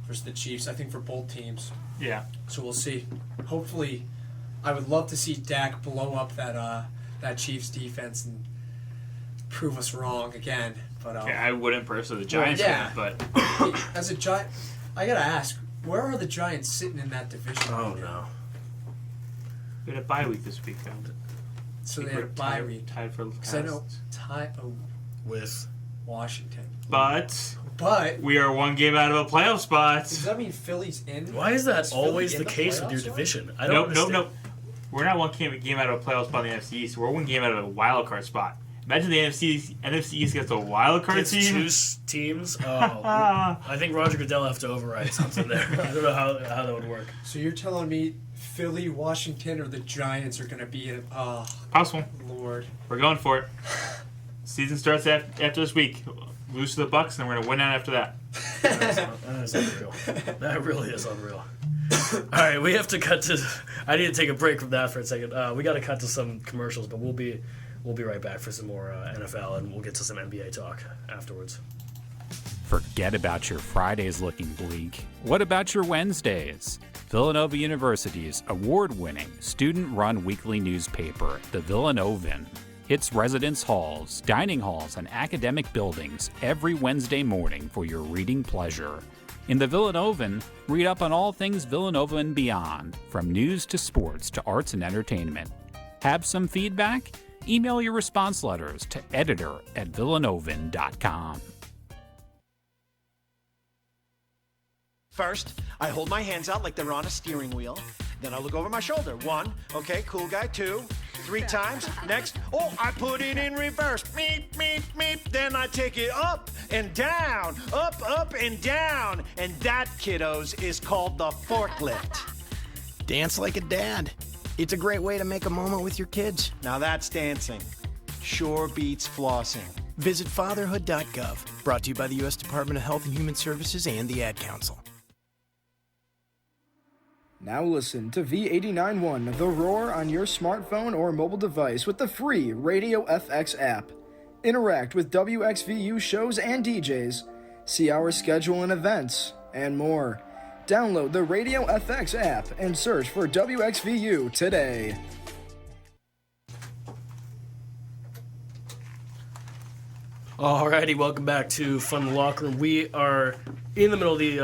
versus the Chiefs, I think, for both teams. Yeah. So we'll see. Hopefully, I would love to see Dak blow up that Chiefs defense and prove us wrong again. But Okay, I wouldn't personally, the Giants yeah. fan, but as a Giant, I gotta ask, where are the Giants sitting in that division? Oh, right now? no. we had a bye week this weekend. So they had a bye week. Tied for Because I know With Washington. But But we are 1 game out of a playoff spot. does that mean Philly's in? why is that Is Philly always in the case with your playoffs already? division? I don't understand. Nope. We're not 1 game out of a playoff spot in the NFC East. We're 1 game out of a wild card spot. Imagine the NFC East gets a wild card It's team. 2 teams? Oh, I think Roger Goodell have to override something there. I don't know how that would work. So you're telling me Philly, Washington, or the Giants are going to be in? Oh, Possible. Lord. We're going for it. Season starts after this week. lose to the Bucks, and we're going to win out after that. That is unreal. That really is unreal. All right, we have to cut to. I need to take a break from that for a second. We got to cut to some commercials, but we'll be right back for some more NFL, and we'll get to some NBA talk afterwards. Forget about your Fridays looking bleak. What about your Wednesdays? Villanova University's award-winning, student-run weekly newspaper, The Villanovan, hits residence halls, dining halls, and academic buildings every Wednesday morning for your reading pleasure. In The Villanovan, read up on all things Villanova and beyond, from news to sports to arts and entertainment. Have some feedback? Email your response letters to editor@villanovan.com. First, I hold my hands out like they're on a steering wheel. Then I look over my shoulder. 1, okay, cool guy. 2, 3 times. Next, I put it in reverse. Meep, meep, meep. Then I take it up and down, up and down. And that, kiddos, is called the forklift. Dance like a dad. It's a great way to make a moment with your kids. Now that's dancing. Sure beats flossing. Visit fatherhood.gov. Brought to you by the U.S. Department of Health and Human Services and the Ad Council. Now listen to V89.1 The Roar on your smartphone or mobile device with the free Radio FX app. Interact with WXVU shows and DJs. See our schedule and events, and more. Download the Radio FX app and search for WXVU today. Alrighty, welcome back to Fun in the Locker Room. We are in the middle of the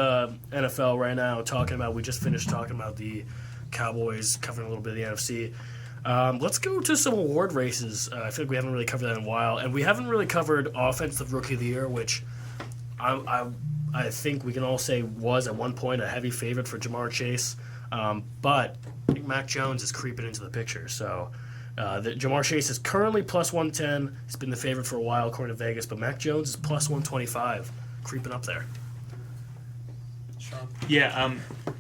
NFL right now, we just finished talking about the Cowboys, covering a little bit of the NFC. Let's go to some award races. I feel like we haven't really covered that in a while, and we haven't really covered Offensive Rookie of the Year, which I think we can all say was at one point a heavy favorite for Jamar Chase, but I think Mac Jones is creeping into the picture, so... Jamar Chase is currently plus 110. He's been the favorite for a while, according to Vegas, but Mac Jones is plus 125, creeping up there. Sean? Yeah,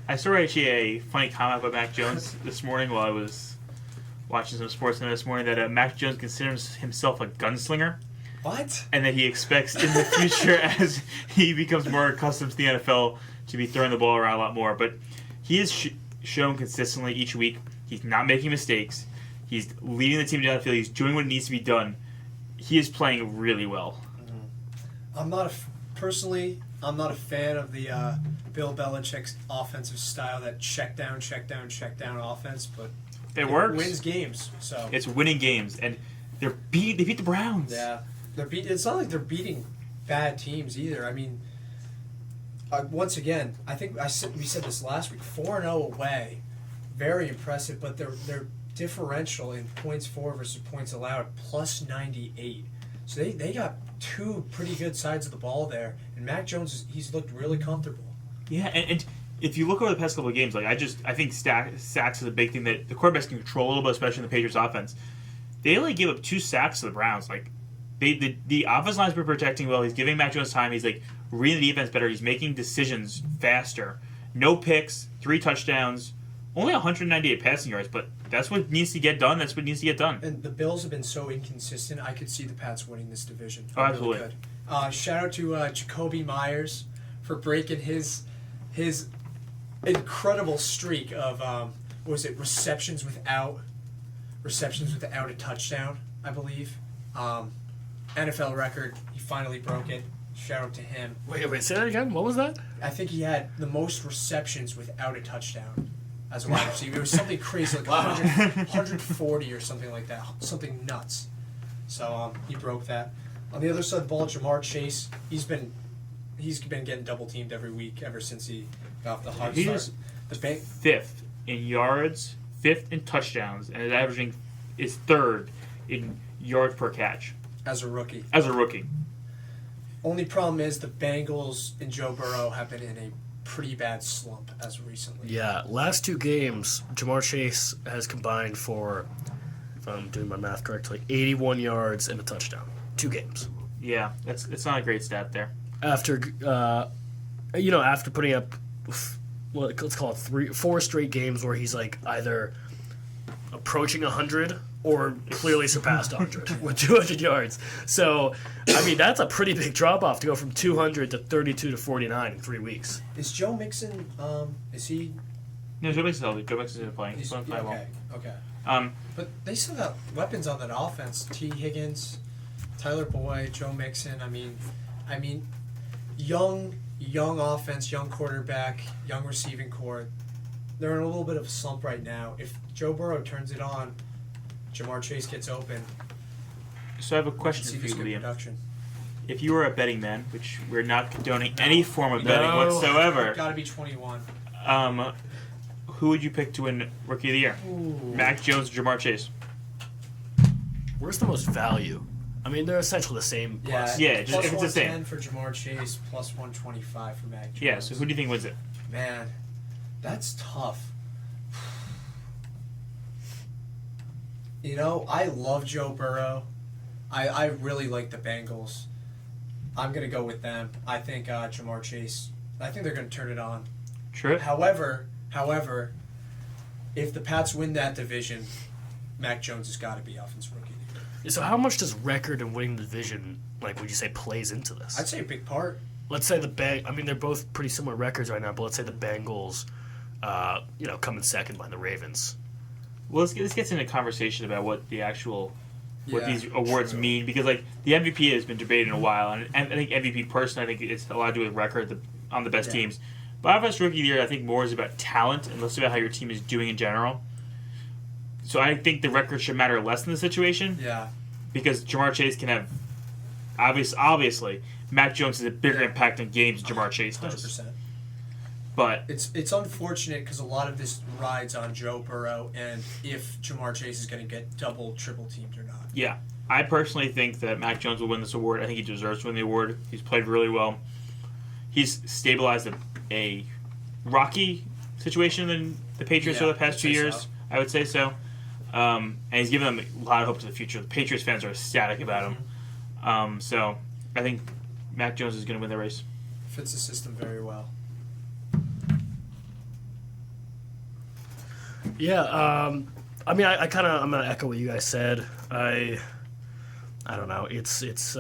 I saw actually a funny comment about Mac Jones this morning while I was watching some sports this morning that Mac Jones considers himself a gunslinger. What? And that he expects in the future, as he becomes more accustomed to the NFL, to be throwing the ball around a lot more. But he has shown consistently each week he's not making mistakes. He's leading the team down the field. He's doing what needs to be done. He is playing really well. I'm not a fan of the Bill Belichick's offensive style, that check down offense, but it works. Wins games. So it's winning games, and they beat the Browns. Yeah, it's not like they're beating bad teams either. I mean, once again, I think we said this last week. 4-0 away, very impressive, but they're differential in points for versus points allowed, plus 98. So they got two pretty good sides of the ball there. And Mac Jones, he's looked really comfortable. Yeah, and if you look over the past couple of games, I think sacks is a big thing that the quarterbacks can control a little bit, especially in the Patriots offense. They only gave up 2 sacks to the Browns. The offensive line's been protecting well. He's giving Mac Jones time. He's reading the defense better. He's making decisions faster. No picks, 3 touchdowns, only 198 passing yards, but that's what needs to get done. And the Bills have been so inconsistent. I could see the Pats winning this division. Oh, absolutely. Really good. Shout out to Jacoby Myers for breaking his incredible streak of receptions without a touchdown, I believe. NFL record. He finally broke it. Shout out to him. Wait, say that again? What was that? I think he had the most receptions without a touchdown as a wide receiver. It was something crazy, like 140 or something like that. Something nuts. So he broke that. On the other side of the ball, Jamar Chase, he's been getting double teamed every week ever since he got off the hard start. He's 5th in yards, 5th in touchdowns, and is 3rd in yards per catch. As a rookie. Only problem is the Bengals and Joe Burrow have been in a pretty bad slump as of recently. Yeah, last 2 games, Jamar Chase has combined for, if I'm doing my math correctly, 81 yards and a touchdown. 2 games. Yeah, it's not a great stat there. After putting up, let's call it 4 straight games where he's either approaching 100 or clearly surpassed 100 with 200 yards. So, I mean, that's a pretty big drop-off to go from 200 to 32 to 49 in 3 weeks. Is Joe Mixon, is he... No, Joe Mixon's healthy. Joe Mixon's playing. He's playing well. Okay. Um, But they still got weapons on that offense. T. Higgins, Tyler Boyd, Joe Mixon. I mean, young offense, young quarterback, young receiving core. They're in a little bit of a slump right now. If Joe Burrow turns it on, Jamar Chase gets open. so I have a question See for this you, good Liam. production. If you were a betting man, which we're not condoning any form of betting whatsoever, Got to be 21. who would you pick to win Rookie of the Year? Mac Jones or Jamar Chase? Where's the most value? I mean, they're essentially the same. Plus. Yeah, just plus if it's the same. 110 for Jamar Chase, plus 125 for Mac Jones. Yeah, so who do you think wins it? Man, that's tough. You know, I love Joe Burrow. I really like the Bengals. I'm going to go with them. I think Jamar Chase, I think they're going to turn it on. Truett? However, if the Pats win that division, Mac Jones has got to be Offensive Rookie of the Year. So how much does record and winning the division, like, would you say plays into this? I'd say a big part. Let's say I mean, they're both pretty similar records right now, but let's say the Bengals, come in second behind the Ravens. Well, this gets into a conversation about what the actual these awards true. mean, because like the MVP has been debated in a while, and I think MVP personally, I think it's a lot to do with record on the best teams. But Offensive Rookie of the Year, I think more is about talent and less about how your team is doing in general. So I think the record should matter less in the situation. Yeah. Because Jamar Chase can have obviously Mac Jones has a bigger impact on games than Jamar Chase does. 100%. But It's unfortunate because a lot of this rides on Joe Burrow and if Jamar Chase is going to get double, triple teamed or not. yeah, I personally think that Mac Jones will win this award. I think he deserves to win the award. He's played really well. He's stabilized a rocky situation in the Patriots over the past 2 years. So. I would say so. And he's given them a lot of hope to the future. The Patriots fans are ecstatic about him. So I think Mac Jones is going to win the race. Fits the system very well. Yeah, I mean, I'm gonna echo what you guys said. I don't know. It's just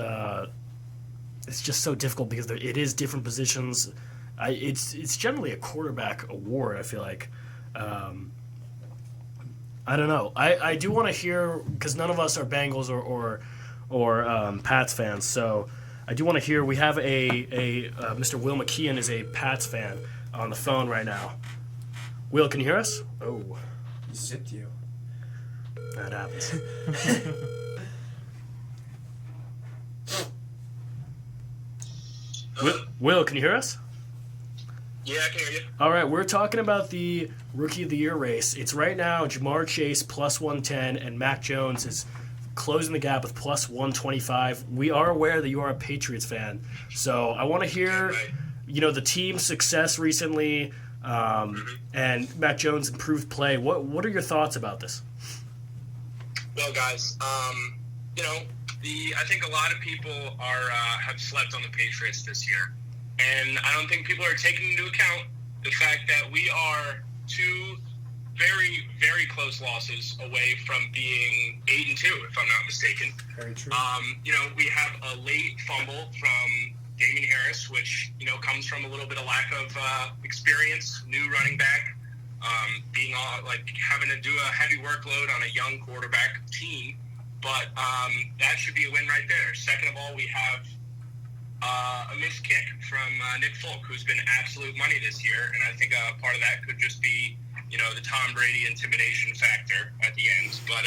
so difficult because it is different positions. It's generally a quarterback award. I feel like. I don't know. I do want to hear, because none of us are Bengals or Pats fans. So I do want to hear. We have a Mr. Will McKeon is a Pats fan on the phone right now. Will, can you hear us? Oh. He zipped you. That happens. Will, can you hear us? Yeah, I can hear you. All right, we're talking about the Rookie of the Year race. It's right now Jamar Chase plus 110 and Mac Jones is closing the gap with plus 125. We are aware that you are a Patriots fan, so I want to hear, the team's success recently. And Mac Jones' improved play. What are your thoughts about this? Well, guys, I think a lot of people have slept on the Patriots this year, and I don't think people are taking into account the fact that we are two very, very close losses away from being 8-2, if I'm not mistaken. Very true. We have a late fumble from Damien Harris, which, comes from a little bit of lack of experience, new running back, being having to do a heavy workload on a young quarterback team. But that should be a win right there. Second of all, we have a missed kick from Nick Folk, who's been absolute money this year. And I think part of that could just be, the Tom Brady intimidation factor at the end. But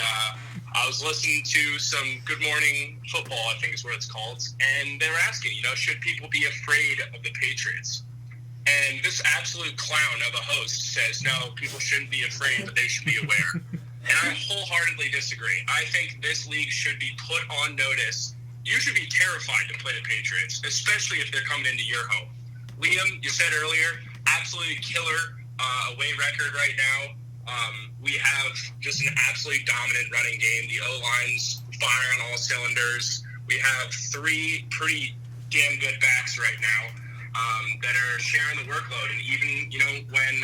I was listening to some Good Morning Football, I think is what it's called, and they were asking, should people be afraid of the Patriots? And this absolute clown of a host says, no, people shouldn't be afraid, but they should be aware. And I wholeheartedly disagree. I think this league should be put on notice. You should be terrified to play the Patriots, especially if they're coming into your home. Liam, you said earlier, absolutely killer away record right now. We have just an absolutely dominant running game. The O-line's firing on all cylinders. We have three pretty damn good backs right now that are sharing the workload. And even, when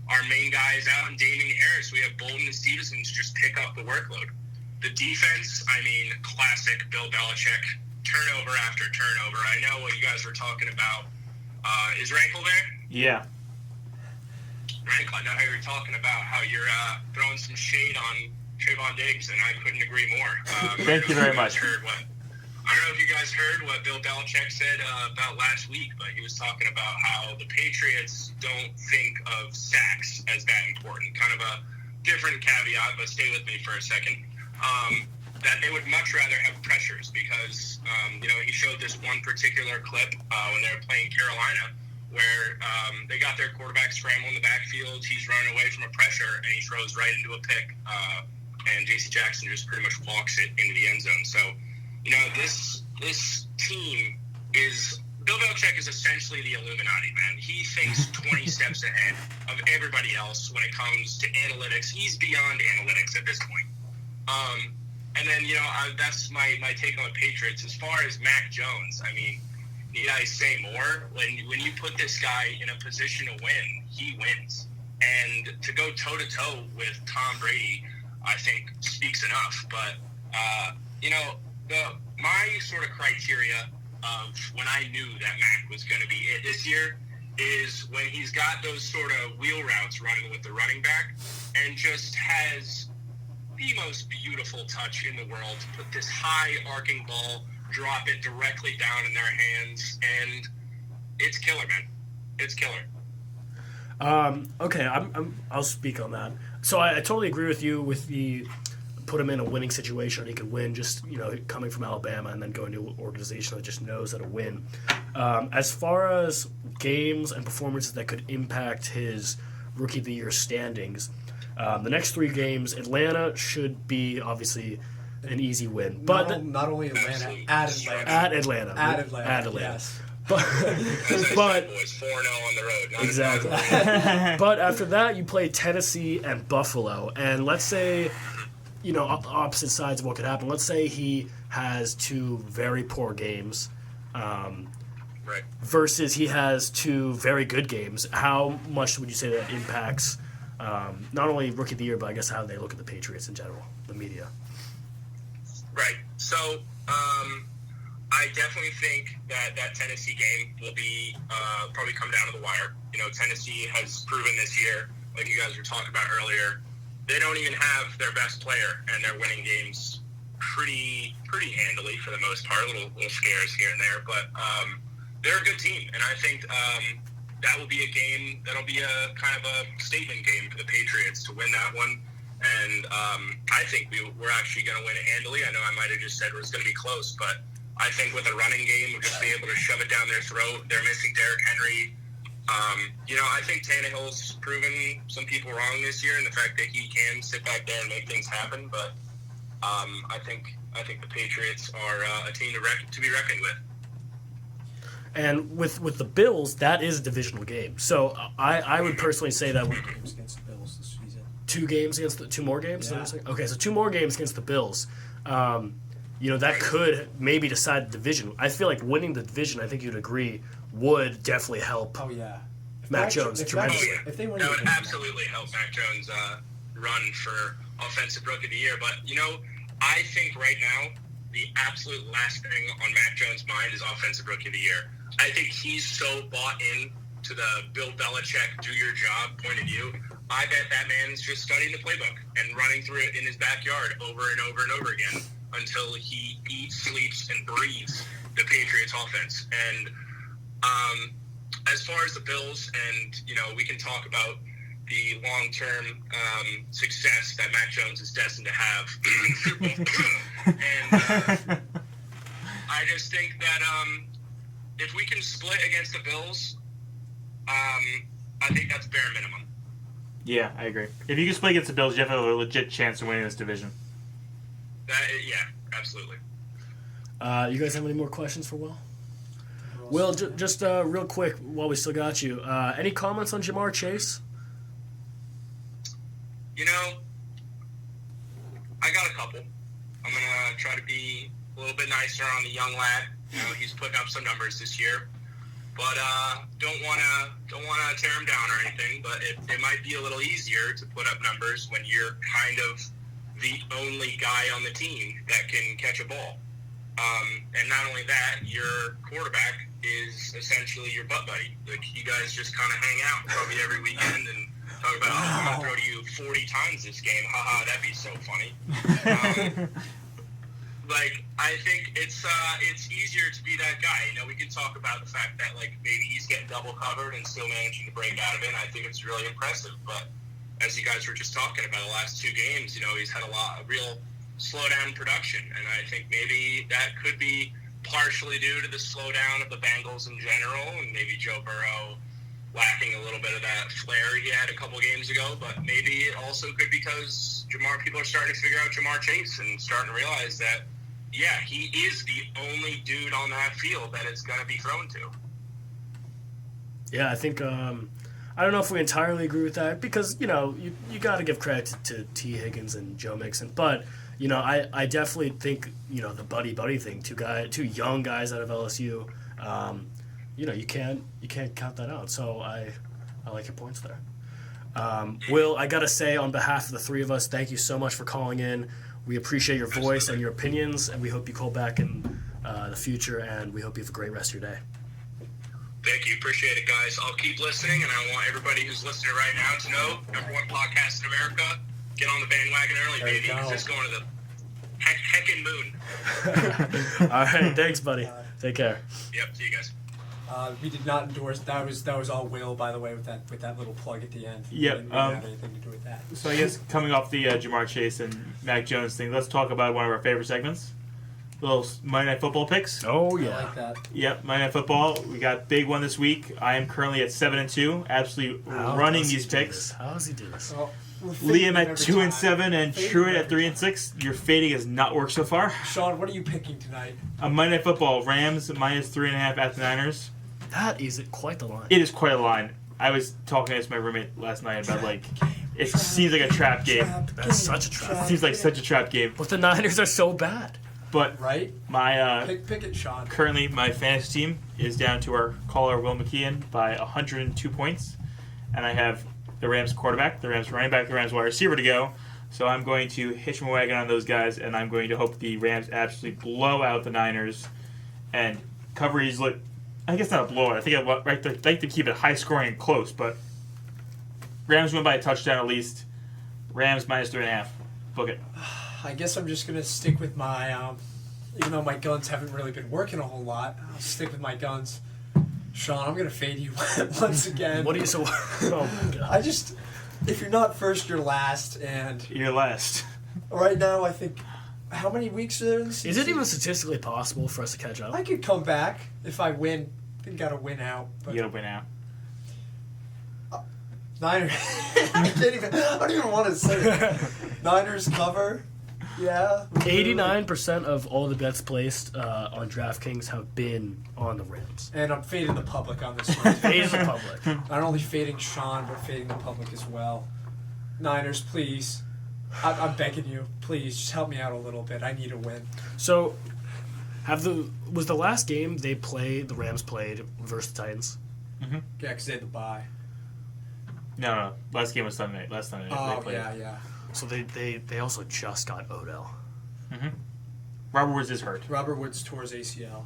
our main guys out in Damian Harris. We have Bolden and Stevenson to just pick up the workload. The defense, I mean, classic Bill Belichick, turnover after turnover. I know what you guys were talking about. Is Rankle there? Yeah. Rankle, I know how you're talking about how you're throwing some shade on Trayvon Diggs, and I couldn't agree more. Thank you very much. I don't know if you guys heard what Bill Belichick said about last week, but he was talking about how the Patriots don't think of sacks as that important. Kind of a different caveat, but stay with me for a second. That they would much rather have pressures because, he showed this one particular clip when they were playing Carolina where they got their quarterback scramble in the backfield. He's running away from a pressure, and he throws right into a pick, and J.C. Jackson just pretty much walks it into the end zone. So, this team is – Bill Belichick is essentially the Illuminati, man. He thinks 20 steps ahead of everybody else when it comes to analytics. He's beyond analytics at this point. And then, that's my take on the Patriots. As far as Mac Jones, I mean, need I say more? When you put this guy in a position to win, he wins. And to go toe-to-toe with Tom Brady, I think, speaks enough. But, my sort of criteria of when I knew that Mac was going to be it this year is when he's got those sort of wheel routes running with the running back and just has the most beautiful touch in the world to put this high arcing ball, drop it directly down in their hands, and it's killer, man. It's killer. Okay, I'll speak on that. So I totally agree with you with the put him in a winning situation. He could win just, coming from Alabama and then going to an organization that just knows how to win. As far as games and performances that could impact his Rookie of the Year standings, the next 3 games, Atlanta should be obviously an easy win. But not only Atlanta, at Atlanta. At Atlanta. Yes. But boys, 4-0 on the road. Exactly. But after that, you play Tennessee and Buffalo. And let's say, opposite sides of what could happen. Let's say he has 2 very poor games Right. versus he has 2 very good games. How much would you say that impacts not only Rookie of the Year, but I guess how they look at the Patriots in general, the media? Right. So, I definitely think that Tennessee game will be probably come down to the wire. Tennessee has proven this year, like you guys were talking about earlier, they don't even have their best player, and they're winning games pretty handily for the most part. Little scares here and there, but they're a good team, and I think that will be a game that'll be a kind of a statement game for the Patriots to win that one. And I think we're actually going to win it handily. I know I might have just said it was going to be close, but I think with a running game, we'll just be able to shove it down their throat. They're missing Derrick Henry. I think Tannehill's proven some people wrong this year in the fact that he can sit back there and make things happen. But I think the Patriots are a team to be reckoned with. And with the Bills, that is a divisional game. So I would personally say that Games against the Bills this season. 2 games against 2 more games. Yeah. Okay, so 2 more games against the Bills. That could maybe decide the division. I feel like winning the division, I think you'd agree, would definitely help. Oh yeah. Mac Jones tremendously. If they win, That would absolutely help Mac Jones run for Offensive Rookie of the Year. But, I think right now the absolute last thing on Mac Jones' mind is Offensive Rookie of the Year. I think he's so bought in to the Bill Belichick do your job point of view. I bet that man's just studying the playbook and running through it in his backyard over and over and over again until he eats, sleeps, and breathes the Patriots offense. And as far as the Bills, and, we can talk about the long-term success that Mac Jones is destined to have. And I just think that if we can split against the Bills, I think that's bare minimum. Yeah, I agree. If you can split against the Bills, you have a legit chance of winning this division. Yeah, absolutely. You guys have any more questions for Will? Will, just real quick while we still got you, any comments on Jamar Chase? I got a couple. I'm going to try to be a little bit nicer on the young lad. He's putting up some numbers this year. but don't wanna tear them down or anything. But it might be a little easier to put up numbers when you're kind of the only guy on the team that can catch a ball. And not only that, your quarterback is essentially your butt buddy. Like, you guys just kind of hang out probably every weekend and talk about, I'm going to throw to you 40 times this game. Haha, that'd be so funny. I think it's easier to be that guy. You know, we can talk about the fact that, like, maybe he's getting double covered and still managing to break out of it. And I think it's really impressive. But as you guys were just talking about the last 2 games, you know, he's had a real slowdown in production. And I think maybe that could be partially due to the slowdown of the Bengals in general, and maybe Joe Burrow lacking a little bit of that flair he had a couple games ago. But maybe it also could be because people are starting to figure out Jamar Chase and starting to realize that, yeah, he is the only dude on that field that it's going to be thrown to. Yeah, I think I don't know if we entirely agree with that because, you know, you got to give credit to T. Higgins and Joe Mixon. But, you know, I definitely think, you know, the buddy thing, two young guys out of LSU, you know, you can't count that out. So I like your points there. Will, I got to say on behalf of the 3 of us, thank you so much for calling in. We appreciate your voice and your opinions, and we hope you call back in the future, and we hope you have a great rest of your day. Thank you. Appreciate it, guys. I'll keep listening, and I want everybody who's listening right now to know, number 1 podcast in America, get on the bandwagon early, baby. It's just going to the heckin' moon. All right. Thanks, buddy. Take care. Yep. See you guys. We did not endorse. That was all Will, by the way, with that little plug at the end. Yep. We didn't have anything to do with that. So I guess coming off the Jamar Chase and Mac Jones thing, let's talk about one of our favorite segments. Little Monday Night Football picks. Oh, I yeah. like that. Yep, Monday Night Football. We got big one this week. I am currently at 7-2, absolutely running these picks. How does he do this? Well, Liam at 2-7 and Truett at 3-6. Your fading has not worked so far. Sean, what are you picking tonight? Monday Night Football. Rams -3.5 at the Niners. That is quite the line. It is quite a line. I was talking to my roommate last night about, like, it seems like a trap game. That's such a trap. It seems like such a trap game. But the Niners are so bad. But Right? my Pick it, Sean. currently my fantasy team is down to our caller Will McKeon by 102 points, and I have the Rams quarterback, the Rams running back, the Rams wide receiver to go. So I'm going to hitch my wagon on those guys, and I'm going to hope the Rams absolutely blow out the Niners and cover easily. I guess not a blowout. I think I'd like to keep it high scoring and close, but Rams win by a touchdown at least. Rams -3.5. Book it. I guess I'm just gonna stick with my, even though my guns haven't really been working a whole lot, I'll stick with my guns. Sean, I'm gonna fade you once again. What are you so? Oh my god. If you're not first, you're last, and You're last. right now I think, how many weeks are there in the season? Is it even statistically possible for us to catch up? I could come back if I win. I think I gotta win out. But You gotta win out. Niners. I don't even want to say it. Niners cover. Yeah. 89% of all the bets placed on DraftKings have been on the Rams. And I'm fading the public on this one. Fade the public. Not only fading Sean, but fading the public as well. Niners, please. I'm begging you. Please, just help me out a little bit. I need a win. So, was the last game the Rams played versus the Titans? Yeah, because they had the bye. No. Last game was Sunday night. Last Sunday night Oh, they played. yeah. So they also just got Odell. Robert Woods is hurt. Robert Woods tore his ACL.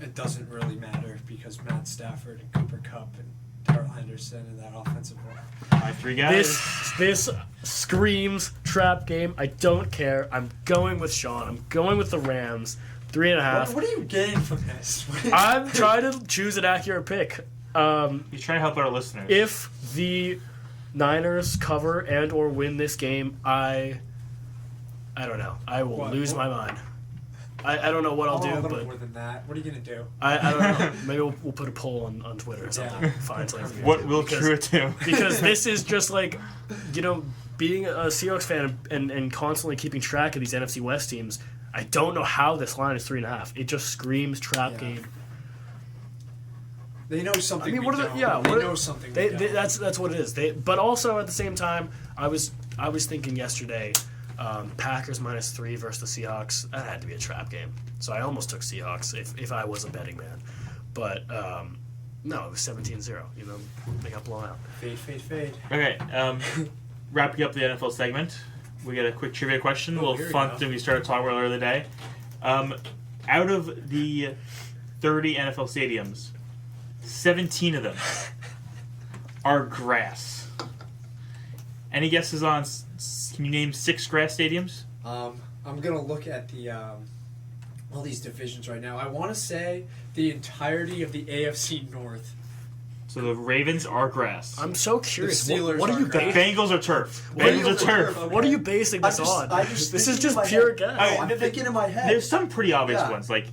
It doesn't really matter because Matt Stafford and Cooper Kupp and Darrell Henderson and that offensive line. My 3 guys. This screams trap game. I don't care. I'm going with Sean. I'm going with the Rams. 3.5. What are you getting from this? I'm trying to choose an accurate pick. He's trying to help our listeners. If the Niners cover and or win this game, I don't know. I will lose my mind. I don't know what I'll do, a little but more than that. What are you gonna do? I don't know. Maybe we'll put a poll on Twitter or something. Yeah. Find something for you What to do. will Truett do? Because this is just like, you know, being a Seahawks fan and constantly keeping track of these NFC West teams. I don't know how this line is 3.5. It just screams trap game. They know something. I mean, what we are don't. the, yeah? They what know are, something. They, we don't. that's what it is. But also at the same time, I was thinking yesterday, Packers -3 versus the Seahawks. That had to be a trap game. So I almost took Seahawks if I was a betting man. But no, it was 17-0. You know, they got blown out. Fade. Okay, wrapping up the NFL segment, we got a quick trivia question. A little fun thing we started talking about earlier today. Out of the 30 NFL stadiums, 17 of them are grass. Any guesses on? Can you name 6 grass stadiums? I'm gonna look at the all these divisions right now. I want to say the entirety of the AFC North. So the Ravens are grass. I'm so curious. The Steelers What are you are grass. Bengals are turf. Bengals Bengals are turf. Okay. What are you basing this on? This is just pure guess. Alright, I'm thinking in my head. There's some pretty obvious Yeah. ones, like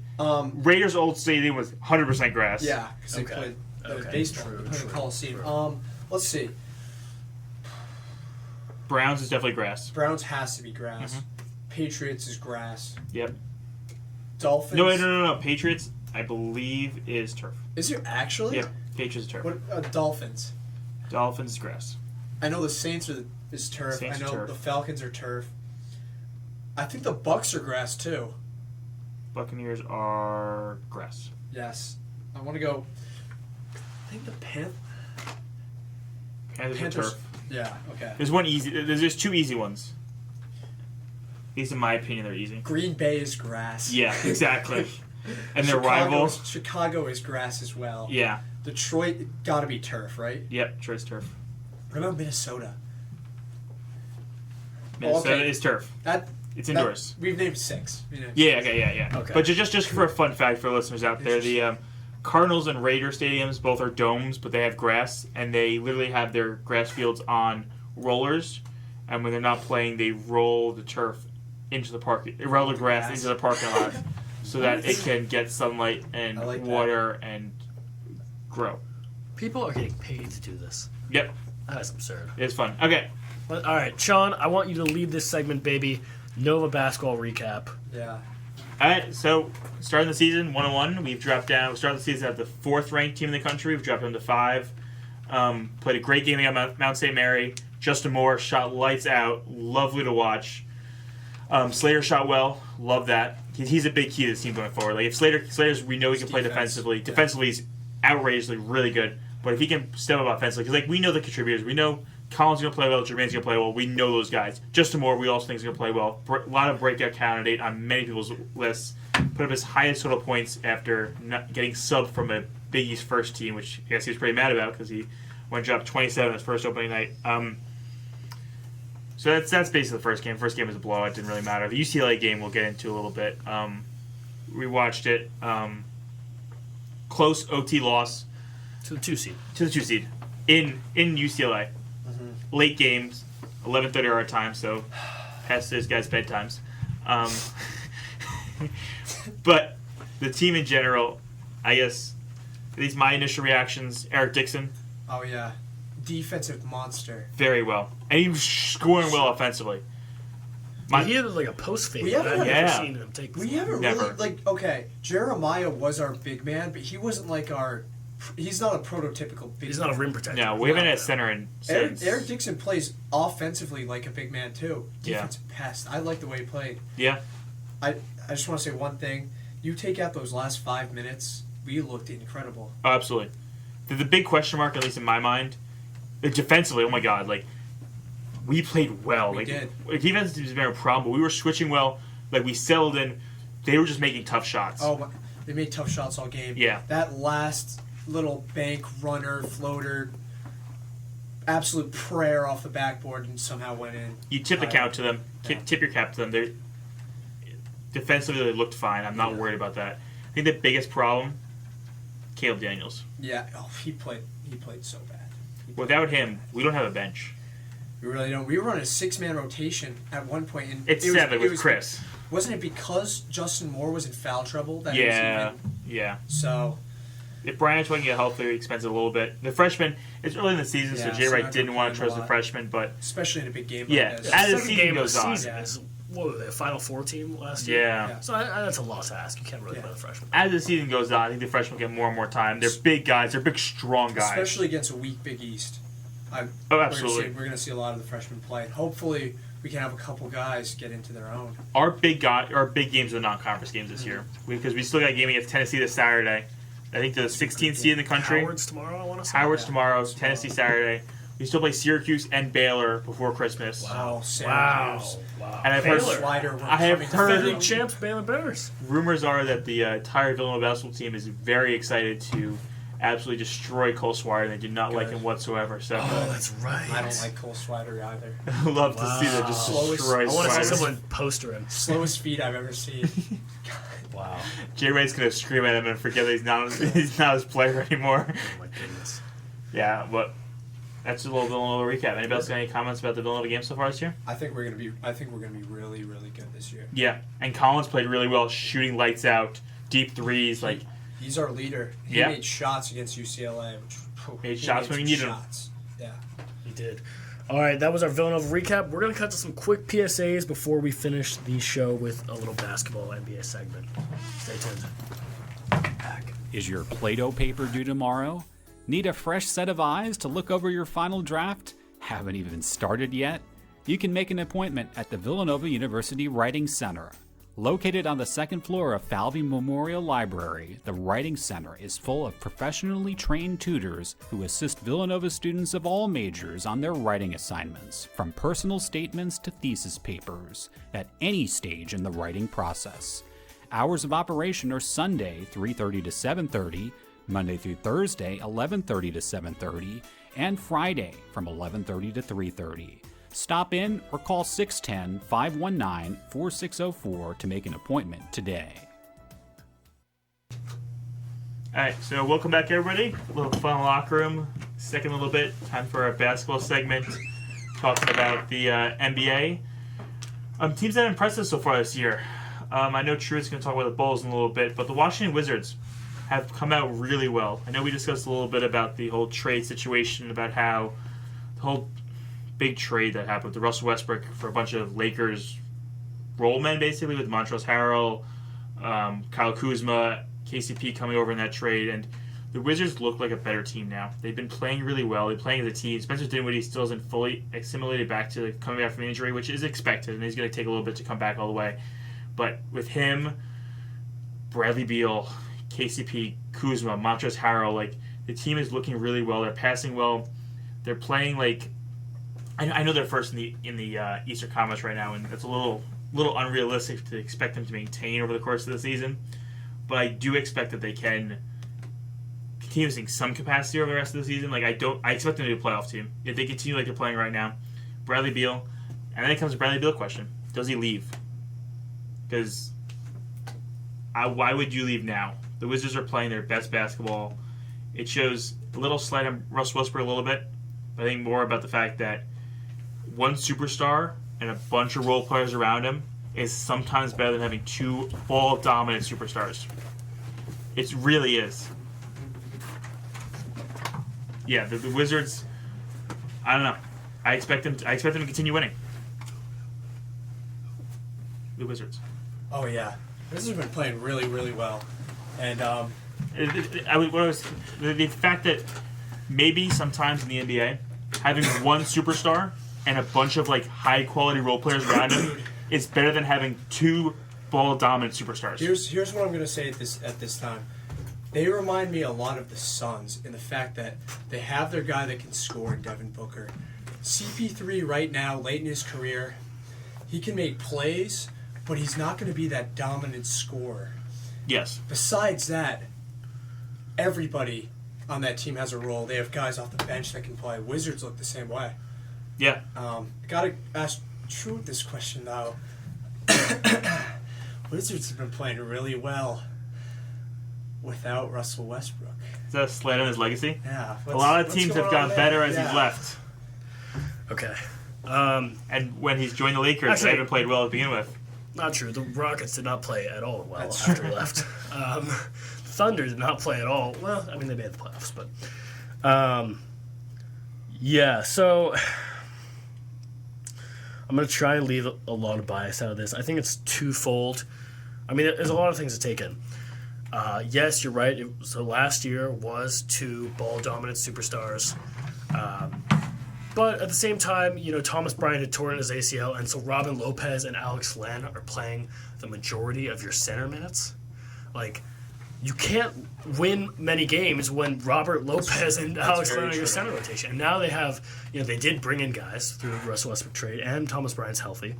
Raiders' old stadium was 100% grass. Yeah, because they Okay. played Okay. baseball True, in the true, Coliseum. true. Let's see. Browns is definitely grass. Browns has to be grass. Patriots is grass. Yep. Dolphins. No. Patriots, I believe, is turf. Is there actually? Yeah, Patriots is turf. What Dolphins? Dolphins is grass. I know the Saints is turf. Saints I know turf. the Falcons are turf. I think the Bucks are grass too. Buccaneers are grass. Yes. I want to go. I think the Panthers are Panthers. turf. Yeah. Okay. There's one easy. There's 2 easy ones. At least in my opinion, they're easy. Green Bay is grass. Yeah, exactly. And their rival. Chicago is grass as well. Yeah. Detroit got to be turf, right? Yep. Detroit's turf. What about Minnesota? Minnesota okay. is turf. It's indoors. We've named 6. Yeah. Okay. Okay. But just for a fun fact for listeners out there, the Cardinals and Raiders stadiums both are domes, but they have grass, and they literally have their grass fields on rollers. And when they're not playing, they roll the turf into the park. They roll the grass into the parking lot, so that it can get sunlight and water and grow. People are getting paid to do this. Yep, That's absurd. it's fun. Okay, But, all right, Sean, I want you to lead this segment, baby. Nova basketball recap. Yeah. all right. So starting the season 1-1, we've dropped down. We started the season at the 4th ranked team in the country. We've dropped down to 5. Played a great game against Mount St. Mary. Justin Moore shot lights out. Lovely to watch. Slater shot well. Love that. He's a big key to this team going forward. Like if Slater's, we know he can play defensively. Yeah. Defensively, he's outrageously really good. But if he can step up offensively, because we know the contributors, we know Collins is going to play well, Jermaine's going to play well. We know those guys. Justin Moore, we also think is going to play well. A lot of breakout candidate on many people's lists. Put up his highest total points after not getting subbed from a Big East first team, which I guess he was pretty mad about because he went and dropped 27 his first opening night. So that's basically the first game. First game was a blowout. It didn't really matter. The UCLA game we'll get into a little bit. We watched it. Close OT loss To the 2 seed. to the 2 seed in UCLA. Late games, 11:30 our time, so past those guys' bedtimes. But the team in general, I guess, these my initial reactions. Eric Dixon, Oh yeah. Defensive monster. very well, and he was scoring well offensively. He had like a post fade. We haven't- I've Yeah. never seen him take. We haven't Never. really okay. Jeremiah was our big man, but he wasn't like our. He's not a prototypical big. He's man. not a rim protector. No, we haven't had center in Eric, since. Eric Dixon plays offensively like a big man too. Yeah. Defensive pest. I like the way he played. Yeah, I just want to say one thing. You take out those last 5 minutes, we looked incredible. oh, absolutely. The big question mark, at least in my mind, defensively. Oh my God, like we played well. We like did. Defense has been a problem, but we were switching well. Like we settled in. They were just making tough shots. Oh, they made tough shots all game. Yeah. That last little bank runner, floater, absolute prayer off the backboard and somehow went in. You tip the count to them. Yeah. Tip your cap to them. They're defensively, they looked fine. I'm not worried about that. I think the biggest problem, Caleb Daniels. Yeah. Oh, he played so bad. Without him, we don't have a bench. We really don't. We were on a 6-man rotation at one point, and It's 7 with Chris. Wasn't it because Justin Moore was in foul trouble that he was Yeah, even? yeah. So If Bryant's going to get healthy, he expensive a little bit. The freshman, it's early in the season, Yeah, so Jay so Wright not didn't gonna want to play him trust a the lot. freshman, but especially in a big game Yeah. like this. As the Second season game of goes the on. season Yeah. is what were they, a Final Four team last year? yeah. So that's a lot to ask. You can't really Yeah. play the freshman. As the season goes on, I think the freshmen get more and more time. They're big guys. They're big, strong guys. Especially against a weak Big East. Oh, absolutely. We're going to see a lot of the freshmen play. And hopefully, we can have a couple guys get into their own. Our big games are the non-conference games this year because we still got a game against Tennessee this Saturday. I think the 16th seed in the country. Howard's tomorrow, I want to say. Howard's tomorrow, Tennessee Saturday. We still play Syracuse and Baylor before Christmas. Wow, Wow. Syracuse. And I've Baylor. I have Defending heard champs Baylor Bears. rumors are that the entire Villanova basketball team is very excited to absolutely destroy Cole Swire, and they do not like Good. him whatsoever. So Oh, that's right. I don't like Cole Swider either. love to see them just Slowest- destroy I want to see Swire. someone poster him. Slowest feet I've ever seen. Wow. Jay Ray's gonna scream at him and forget that he's not his player anymore. Oh my goodness. Yeah, but that's a little Villanova recap. Anybody else got any comments about the Villanova game so far this year? I think we're gonna be really, really good this year. Yeah, and Collins played really well, shooting lights out, deep threes. Like He's our leader. He Yeah. made shots against UCLA, which Made he shots when some you needed 'em. shots. Yeah. He did. All right, that was our Villanova recap. We're going to cut to some quick PSAs before we finish the show with a little basketball NBA segment. Stay tuned. Is your Play-Doh paper due tomorrow? Need a fresh set of eyes to look over your final draft? Haven't even started yet? You can make an appointment at the Villanova University Writing Center. Located on the second floor of Falvey Memorial Library, the Writing Center is full of professionally trained tutors who assist Villanova students of all majors on their writing assignments, from personal statements to thesis papers, at any stage in the writing process. Hours of operation are Sunday 3:30 to 7:30, Monday through Thursday 11:30 to 7:30, and Friday from 11:30 to 3:30. Stop in or call 610-519-4604 to make an appointment today. All right, so welcome back, everybody. A little fun locker room. Second little bit. Time for our basketball segment. Talking about the NBA. Teams that have impressed us so far this year. I know Truett's going to talk about the Bulls in a little bit, but the Washington Wizards have come out really well. I know we discussed a little bit about the whole trade situation, about how the whole big trade that happened with the Russell Westbrook for a bunch of Lakers role men, basically, with Montrezl Harrell, Kyle Kuzma, KCP coming over in that trade, and the Wizards look like a better team now. They've been playing really well. They're playing as a team. Spencer Dinwiddie still isn't fully assimilated back to coming back from injury, which is expected, and he's going to take a little bit to come back all the way. But with him, Bradley Beal, KCP, Kuzma, Montrezl Harrell, like, the team is looking really well. They're passing well. They're playing like, I know they're first in the Eastern Conference right now, and it's a little unrealistic to expect them to maintain over the course of the season. But I do expect that they can continue seeing some capacity over the rest of the season. Like I expect them to be a playoff team if they continue like they're playing right now. Bradley Beal, and then it comes to Bradley Beal question: does he leave? Because why would you leave now? The Wizards are playing their best basketball. It shows a little slight on Russ Westbrook a little bit, but I think more about the fact that one superstar and a bunch of role players around him is sometimes better than having two ball-dominant superstars. It really is. Yeah, the Wizards, I don't know. I expect them to continue winning. The Wizards. Oh yeah, this has been playing really, really well, and The fact that maybe sometimes in the NBA, having one superstar and a bunch of like high quality role players around him is better than having two ball dominant superstars. Here's what I'm gonna say at this time. They remind me a lot of the Suns in the fact that they have their guy that can score in Devin Booker. CP3 right now, late in his career, he can make plays, but he's not going to be that dominant scorer. Yes. Besides that, everybody on that team has a role. They have guys off the bench that can play. Wizards look the same way. Yeah. Gotta ask Truett this question though. Wizards have been playing really well without Russell Westbrook. Is that a slight on his legacy? Yeah. A lot of teams have gotten better as he's left. Okay. And when he's joined the Lakers, Actually, they haven't played well to begin with. Not true. The Rockets did not play at all well That's after he left. Thunder did not play at all. Well, I mean, they made the playoffs, but... yeah, so... I'm going to try and leave a lot of bias out of this. I think it's twofold. I mean, there's a lot of things to take in. Yes, you're right. So last year was two ball-dominant superstars. But at the same time, Thomas Bryant had torn his ACL, and so Robin Lopez and Alex Len are playing the majority of your center minutes. Like, you can't win many games when Robert Lopez and Alex Len are your center rotation. And now they have, they did bring in guys through the Russell Westbrook trade, and Thomas Bryant's healthy.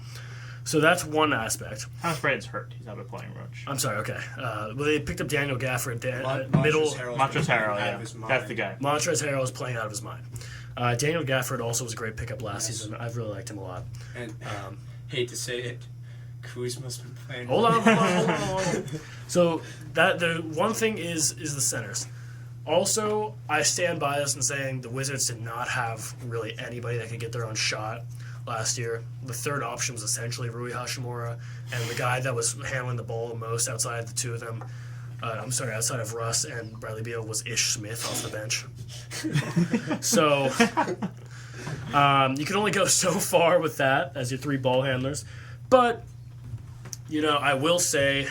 So that's one aspect. Thomas Bryant's hurt. He's not been playing much. I'm sorry, okay. Well, they picked up Daniel Gafford, Montrezl Harrell, yeah. That's the guy. Montrezl Harrell is playing out of his mind. Daniel Gafford also was a great pickup last season. I've really liked him a lot. And hate to say it, Kuzma's been playing. Hold on. So the one thing is the centers. Also, I stand by this in saying the Wizards did not have really anybody that could get their own shot last year. The third option was essentially Rui Hachimura, and the guy that was handling the ball the most outside the two of them, outside of Russ and Bradley Beal, was Ish Smith off the bench. So you can only go so far with that as your three ball handlers. But, I will say...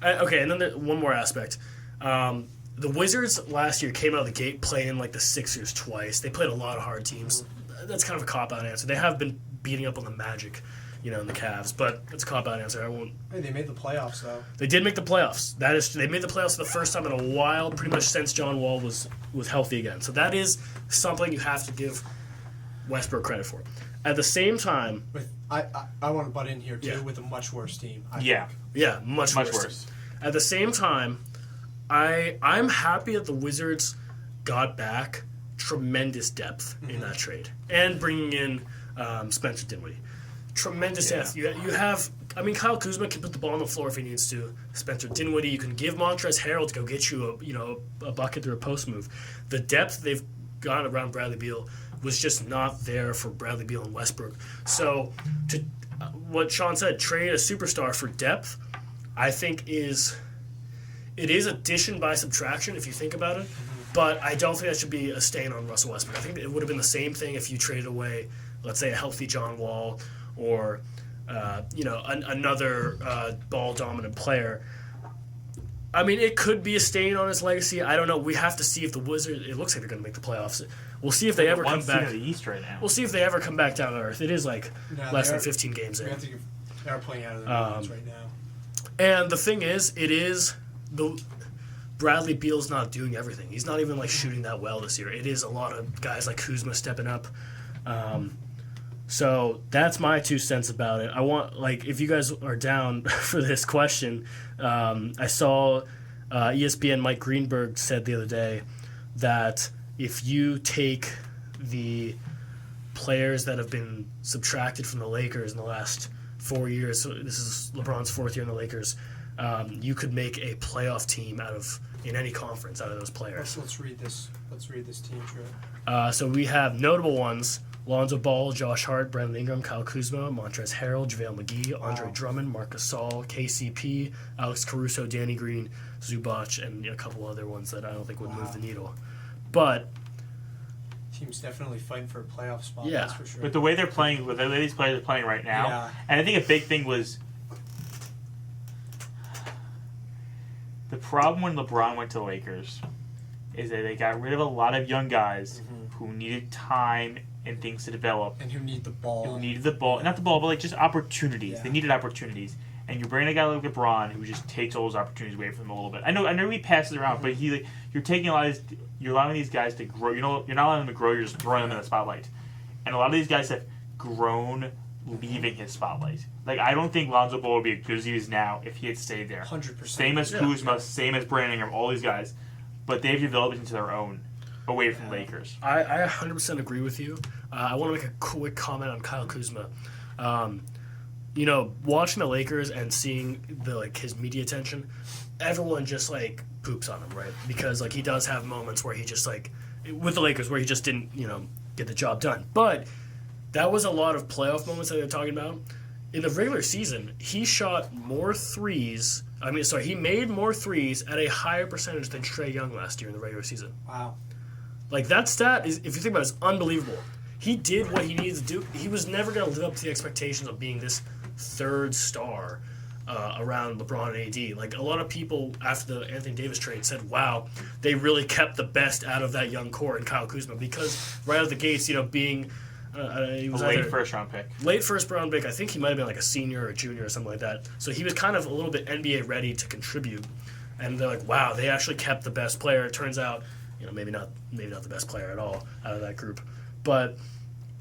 okay, and then one more aspect. The Wizards last year came out of the gate playing like the Sixers twice. They played a lot of hard teams. That's kind of a cop-out answer. They have been beating up on the Magic, and the Cavs, but it's a cop-out answer. I won't. Hey, they made the playoffs, though. They did make the playoffs. They made the playoffs for the first time in a while, pretty much since John Wall was healthy again. So that is something you have to give Westbrook credit for. At the same time... I want to butt in here, too, with a much worse team. Yeah, much worse. At the same time, I'm happy that the Wizards got back tremendous depth in that trade. And bringing in Spencer Dinwiddie. Tremendous depth. You have... Kyle Kuzma can put the ball on the floor if he needs to. Spencer Dinwiddie, you can give Montrezl Harrell to go get you a bucket through a post move. The depth they've got around Bradley Beal was just not there for Bradley Beal and Westbrook. So, to what Sean said, trade a superstar for depth, I think it is addition by subtraction if you think about it. But I don't think that should be a stain on Russell Westbrook. I think it would have been the same thing if you traded away, let's say, a healthy John Wall or another ball-dominant player. It could be a stain on his legacy. I don't know. We have to see if the Wizards... It looks like they're going to make the playoffs. We'll see if they ever come back. The East right now. We'll see if they ever come back down to earth. It is less than 15 games in. They're playing out of their minds right now. And the thing is, Bradley Beal's not doing everything. He's not even shooting that well this year. It is a lot of guys like Kuzma stepping up. So that's my 2 cents about it. I want, if you guys are down for this question, I saw ESPN Mike Greenberg said the other day that if you take the players that have been subtracted from the Lakers in the last 4 years, so this is LeBron's 4th year in the Lakers, you could make a playoff team in any conference out of those players. Let's read this team, Truett. So we have notable ones: Lonzo Ball, Josh Hart, Brandon Ingram, Kyle Kuzma, Montrezl Harrell, JaVale McGee, Andre Drummond, Marc Gasol, KCP, Alex Caruso, Danny Green, Zubac, and a couple other ones that I don't think would move the needle. But team's definitely fighting for a playoff spot. Yeah, that's for sure. With the way they're playing, with the way these players are playing right now, and I think a big thing was the problem when LeBron went to the Lakers is that they got rid of a lot of young guys who needed time and things to develop. And who need the ball. Not the ball, but just opportunities. Yeah. They needed opportunities. And you're bringing a guy like LeBron who just takes all those opportunities away from them a little bit. I know he passes around, but you're taking you're allowing these guys to grow. You're not allowing them to grow. You're just throwing them in the spotlight. And a lot of these guys have grown leaving his spotlight. I don't think Lonzo Ball would be as good as he is now if he had stayed there. 100%. Same as Kuzma, same as Brandon Ingram, all these guys. But they've developed into their own away from Lakers. I 100% agree with you. I want to make a quick comment on Kyle Kuzma. Watching the Lakers and seeing his media attention, everyone just poops on him, right? Because he does have moments where he just with the Lakers where he just didn't get the job done. But that was a lot of playoff moments that they're talking about. In the regular season, he shot more threes. He made more threes at a higher percentage than Trae Young last year in the regular season. Wow. That stat is, if you think about it, is unbelievable. He did what he needed to do. He was never going to live up to the expectations of being this third star around LeBron and AD. A lot of people after the Anthony Davis trade said, wow, they really kept the best out of that young core in Kyle Kuzma, because right out of the gates, being he was a late first-round pick. Late first-round pick. I think he might have been a senior or a junior or something like that. So he was kind of a little bit NBA ready to contribute. and they're like, wow, they actually kept the best player. It turns out, maybe not the best player at all out of that group, but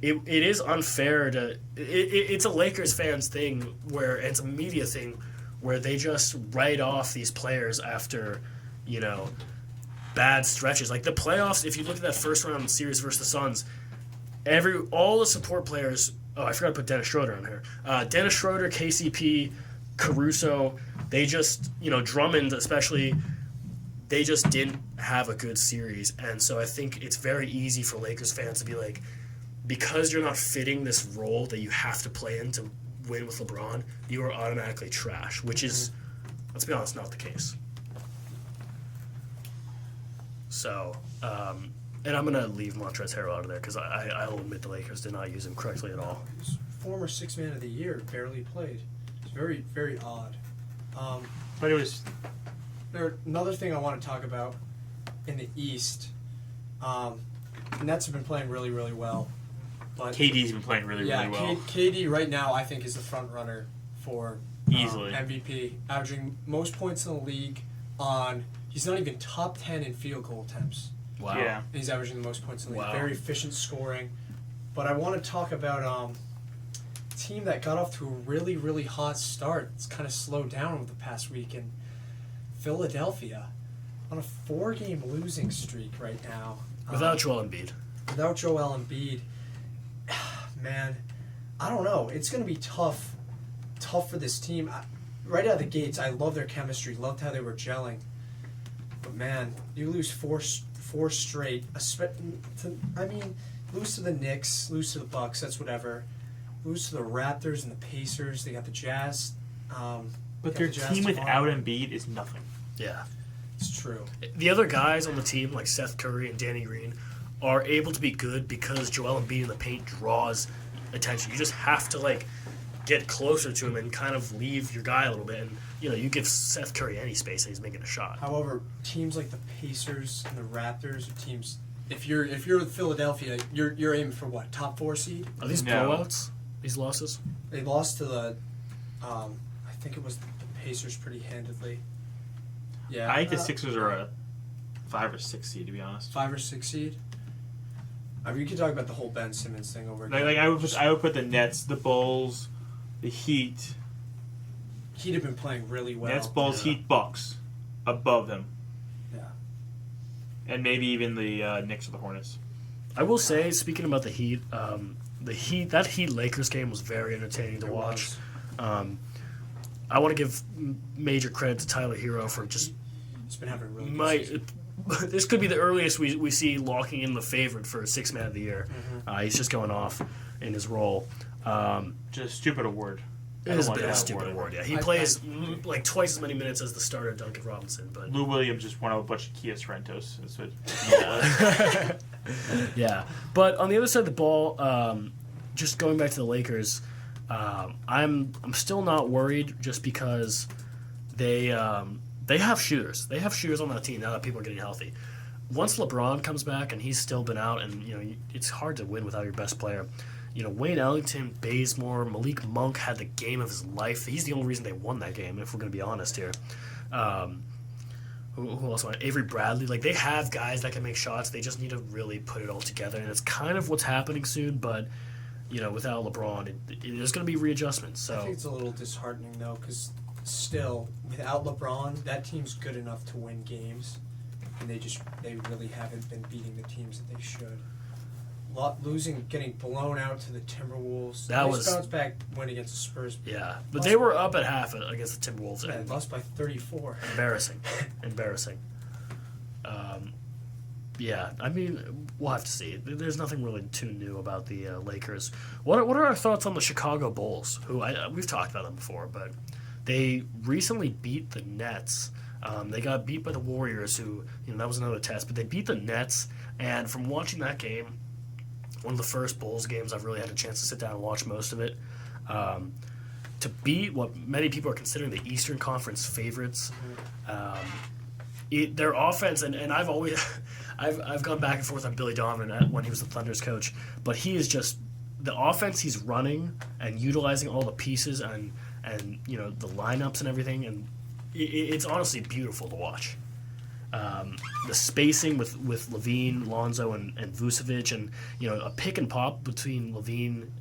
it is unfair to. It's a Lakers fans thing where it's a media thing where they just write off these players after, bad stretches. Like the playoffs, if you look at that first round series versus the Suns, all the support players. Oh, I forgot to put Dennis Schroeder on here. Dennis Schroeder, KCP, Caruso. They just, Drummond especially. They just didn't have a good series, and so I think it's very easy for Lakers fans to be like, because you're not fitting this role that you have to play in to win with LeBron, you are automatically trash, which is, let's be honest, not the case. So, and I'm going to leave Montrezl Harrell out of there because I'll admit the Lakers did not use him correctly at all. He was former Sixth Man of the Year, barely played. It's very, very odd. But it was... Another thing I want to talk about in the East, the Nets have been playing really, really well. But KD's been playing really well. KD right now I think is the front runner for easily MVP, averaging most points in the league he's not even top 10 in field goal attempts. Wow. Yeah. And he's averaging the most points in the league. Wow. Very efficient scoring. But I want to talk about a team that got off to a really, really hot start. It's kind of slowed down over the past week, and Philadelphia on a 4-game losing streak right now. Without Joel Embiid. Without Joel Embiid. Man, I don't know. It's going to be tough for this team. Right out of the gates, I love their chemistry. Loved how they were gelling. But man, you lose four straight. Lose to the Knicks, lose to the Bucks. That's whatever. Lose to the Raptors and the Pacers. They got the Jazz. But their team without Embiid is nothing. Yeah. It's true. The other guys on the team, like Seth Curry and Danny Green, are able to be good because Joel Embiid in the paint draws attention. You just have to, get closer to him and kind of leave your guy a little bit. And, you give Seth Curry any space and he's making a shot. However, teams like the Pacers and the Raptors are teams... If you're with Philadelphia, you're aiming for what? Top 4 seed? Are these blowouts? These losses? They lost to the... I think it was the Pacers pretty handedly. Yeah, I think the Sixers are a 5 or 6 seed, to be honest. 5 or 6 seed. I mean, you can talk about the whole Ben Simmons thing over again. I would put the Nets, the Bulls, the Heat. Heat have been playing really well. Nets, Bulls, Heat, Bucks above them, Yeah. and maybe even the Knicks or the Hornets. I will say, speaking about the Heat, that Heat Lakers game was very entertaining to watch. I want to give major credit to Tyler Hero for just. He's been having a really good season. This could be the earliest we see locking in the favorite for Sixth Man of the Year. Mm-hmm. He's just going off in his role. Just a stupid award. It is a bit of a stupid award. Yeah, he plays like twice as many minutes as the starter Duncan Robinson. But Lou Williams just won a bunch of Kia Sorrentos. That's what. Yeah, but on the other side of the ball, just going back to the Lakers, I'm still not worried just because they have shooters. They have shooters on that team now that people are getting healthy. Once LeBron comes back and he's still been out, and it's hard to win without your best player. Wayne Ellington, Bazemore, Malik Monk had the game of his life. He's the only reason they won that game, if we're going to be honest here. Who else won? Avery Bradley. They have guys that can make shots. They just need to really put it all together, and it's kind of what's happening soon, but without LeBron, there's going to be readjustments. So I think it's a little disheartening, though, because still, without LeBron, that team's good enough to win games, and they really haven't been beating the teams that they should. Getting blown out to the Timberwolves. That was bounce back win against the Spurs. Yeah, but they were up at half against the Timberwolves. Yeah, lost by 34. Embarrassing. Yeah, I mean, we'll have to see. There's nothing really too new about the Lakers. What are our thoughts on the Chicago Bulls? Who we've talked about them before, but they recently beat the Nets. They got beat by the Warriors, who that was another test, but they beat the Nets. And from watching that game, one of the first Bulls games I've really had a chance to sit down and watch most of it. To beat what many people are considering the Eastern Conference favorites, their offense, and I've always I've gone back and forth on Billy Donovan when he was the Thunder's coach, but he is just the offense he's running and utilizing all the pieces and the lineups and everything, and it's honestly beautiful to watch. The spacing with Levine, Lonzo, and Vucevic, and a pick and pop between Levine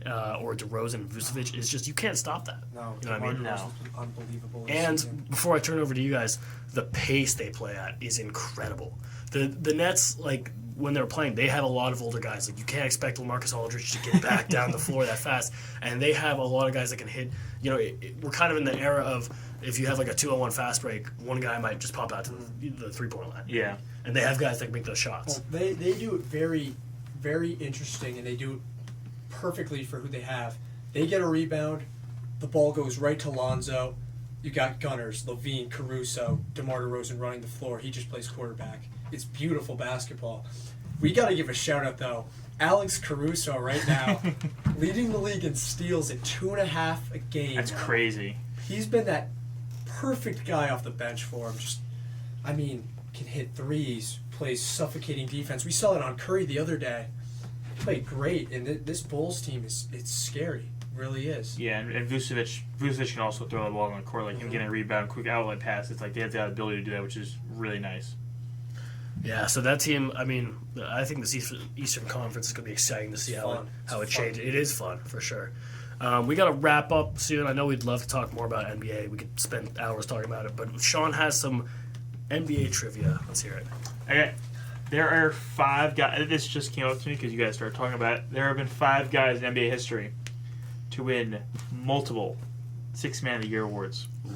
or DeRozan and Vucevic is just, you can't stop that. No, you know what I mean? DeMar DeRozan's been unbelievable. this And season. before I turn over to you guys, the pace they play at is incredible. The Nets, like, when they were playing, they had a lot of older guys. Like, you can't expect LaMarcus Aldridge to get back down the floor that fast. And they have a lot of guys that can hit. We're kind of in the era of, if you have like a 2-on-1 fast break, one guy might just pop out to the three-point line. Yeah. And they have guys that can make those shots. Well, they do it very, very interesting, and they do it perfectly for who they have. They get a rebound, the ball goes right to Lonzo. You got gunners, Levine, Caruso, DeMar DeRozan running the floor. He just plays quarterback. It's beautiful basketball. We got to give a shout-out, though. Alex Caruso right now, leading the league in steals at 2.5 a game. That's crazy. He's been that perfect guy off the bench for him. Can hit threes, plays suffocating defense. We saw it on Curry the other day. He played great, and this Bulls team it's scary. It really is. Yeah, and Vucevic can also throw the ball on the court, like him getting a rebound, quick outlet pass. It's like they have the ability to do that, which is really nice. Yeah, so that team, I think this Eastern Conference is going to be exciting to see how it changes. It is fun, for sure. We got to wrap up soon. I know we'd love to talk more about NBA. We could spend hours talking about it, but Sean has some NBA trivia. Let's hear it. Okay. There are 5 guys. This just came up to me because you guys started talking about it. There have been 5 guys in NBA history to win multiple 6-Man of the Year awards. Ooh.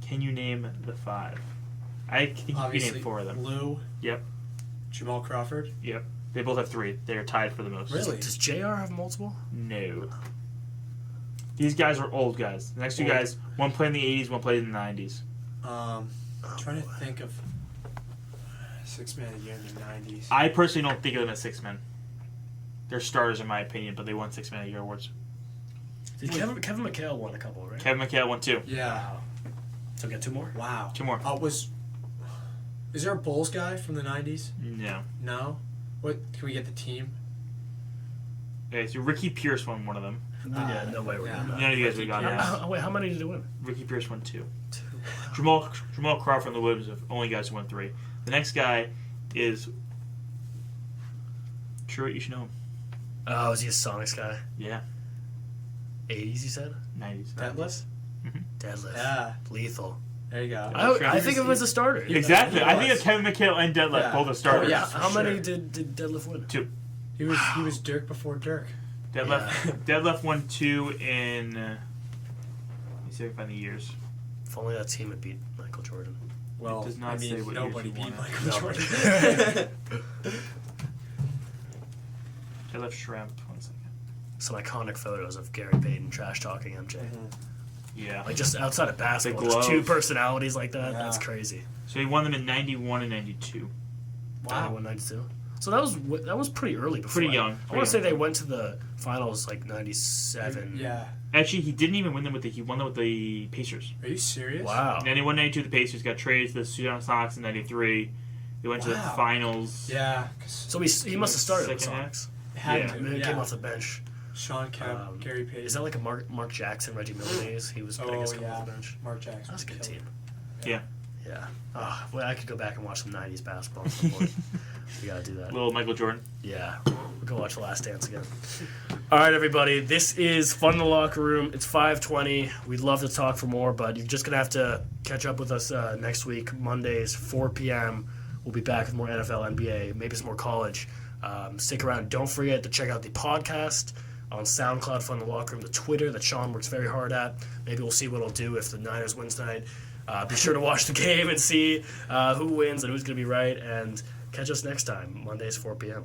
Can you name the 5? I think you can name 4 of them. Lou. Yep. Jamal Crawford. Yep. They both have 3. They are tied for the most. Really? Does JR have multiple? No. These guys are old guys. The next 2 guys, one played in the 80s, one played in the 90s. I'm trying to think of 6-Man a year in the 90s. I personally don't think of them as 6 men. They're starters in my opinion, but they won 6-Man of the Year awards. Did Kevin McHale won a couple, right? Kevin McHale won 2. Yeah. Wow. So we got 2 more? Wow. 2 more. Is there a Bulls guy from the 90s? No. No? What? Can we get the team? Okay, so Ricky Pierce won one of them. Yeah, no way we're doing that. None of you guys would have gotten that. Wait, how many did they win? Ricky Pierce won 2. Jamal Crawford and the Williams are the only guys who won 3. The next guy is Truett. You should know him. Oh, is he a Sonics guy? Yeah. 80s, you said? 90s. Deadlift? Deadlift. Yeah. Lethal. There you go. I think of him as a starter. Exactly. I think of Kevin McHale and Deadlift, both are starters. Yeah. How many did Deadlift win? 2. He was Dirk before Dirk. Deadlift won 2 in. Let me see if I can find the years. If only that team had beat Michael Jordan. Well, It does not say what nobody years he beat won it. Michael Jordan. Deadlift Shrimp. 1 second. Some iconic photos of Gary Payton trash talking MJ. Yeah. Like just outside of basketball, The just glove. 2 personalities like that. Yeah. That's crazy. So he won them in 91 and 92. Wow. 91, 92. So that was pretty early. Before Pretty young. I want to say they went to the finals like 97. Yeah. Actually, he didn't even win them he won them with the Pacers. Are you serious? Wow. 91, 92, the Pacers got traded to the Seattle Sox in 93. They went to the Wow. finals. Yeah. So he must have started with the Second half. Sox. Had Yeah. to. And then he Yeah. came off the bench. Sean Kemp, Gary Payton. Is that like a Mark Jackson, Reggie Miller days? He was, I guess, coming off the bench. Mark Jackson. That's a good team. Yeah. Yeah. Well, I could go back and watch some 90s basketball at some point. We gotta do that. Little Michael Jordan. Yeah. We'll go watch The Last Dance again. All right, everybody. This is Fun in the Locker Room. It's 5:20. We'd love to talk for more, but you're just going to have to catch up with us next week, Mondays, 4 p.m. We'll be back with more NFL, NBA, maybe some more college. Stick around. Don't forget to check out the podcast on SoundCloud, Fun in the Locker Room, the Twitter that Sean works very hard at. Maybe we'll see what he'll do if the Niners wins tonight. Be sure to watch the game and see who wins and who's going to be right. And catch us next time, Mondays, 4 p.m.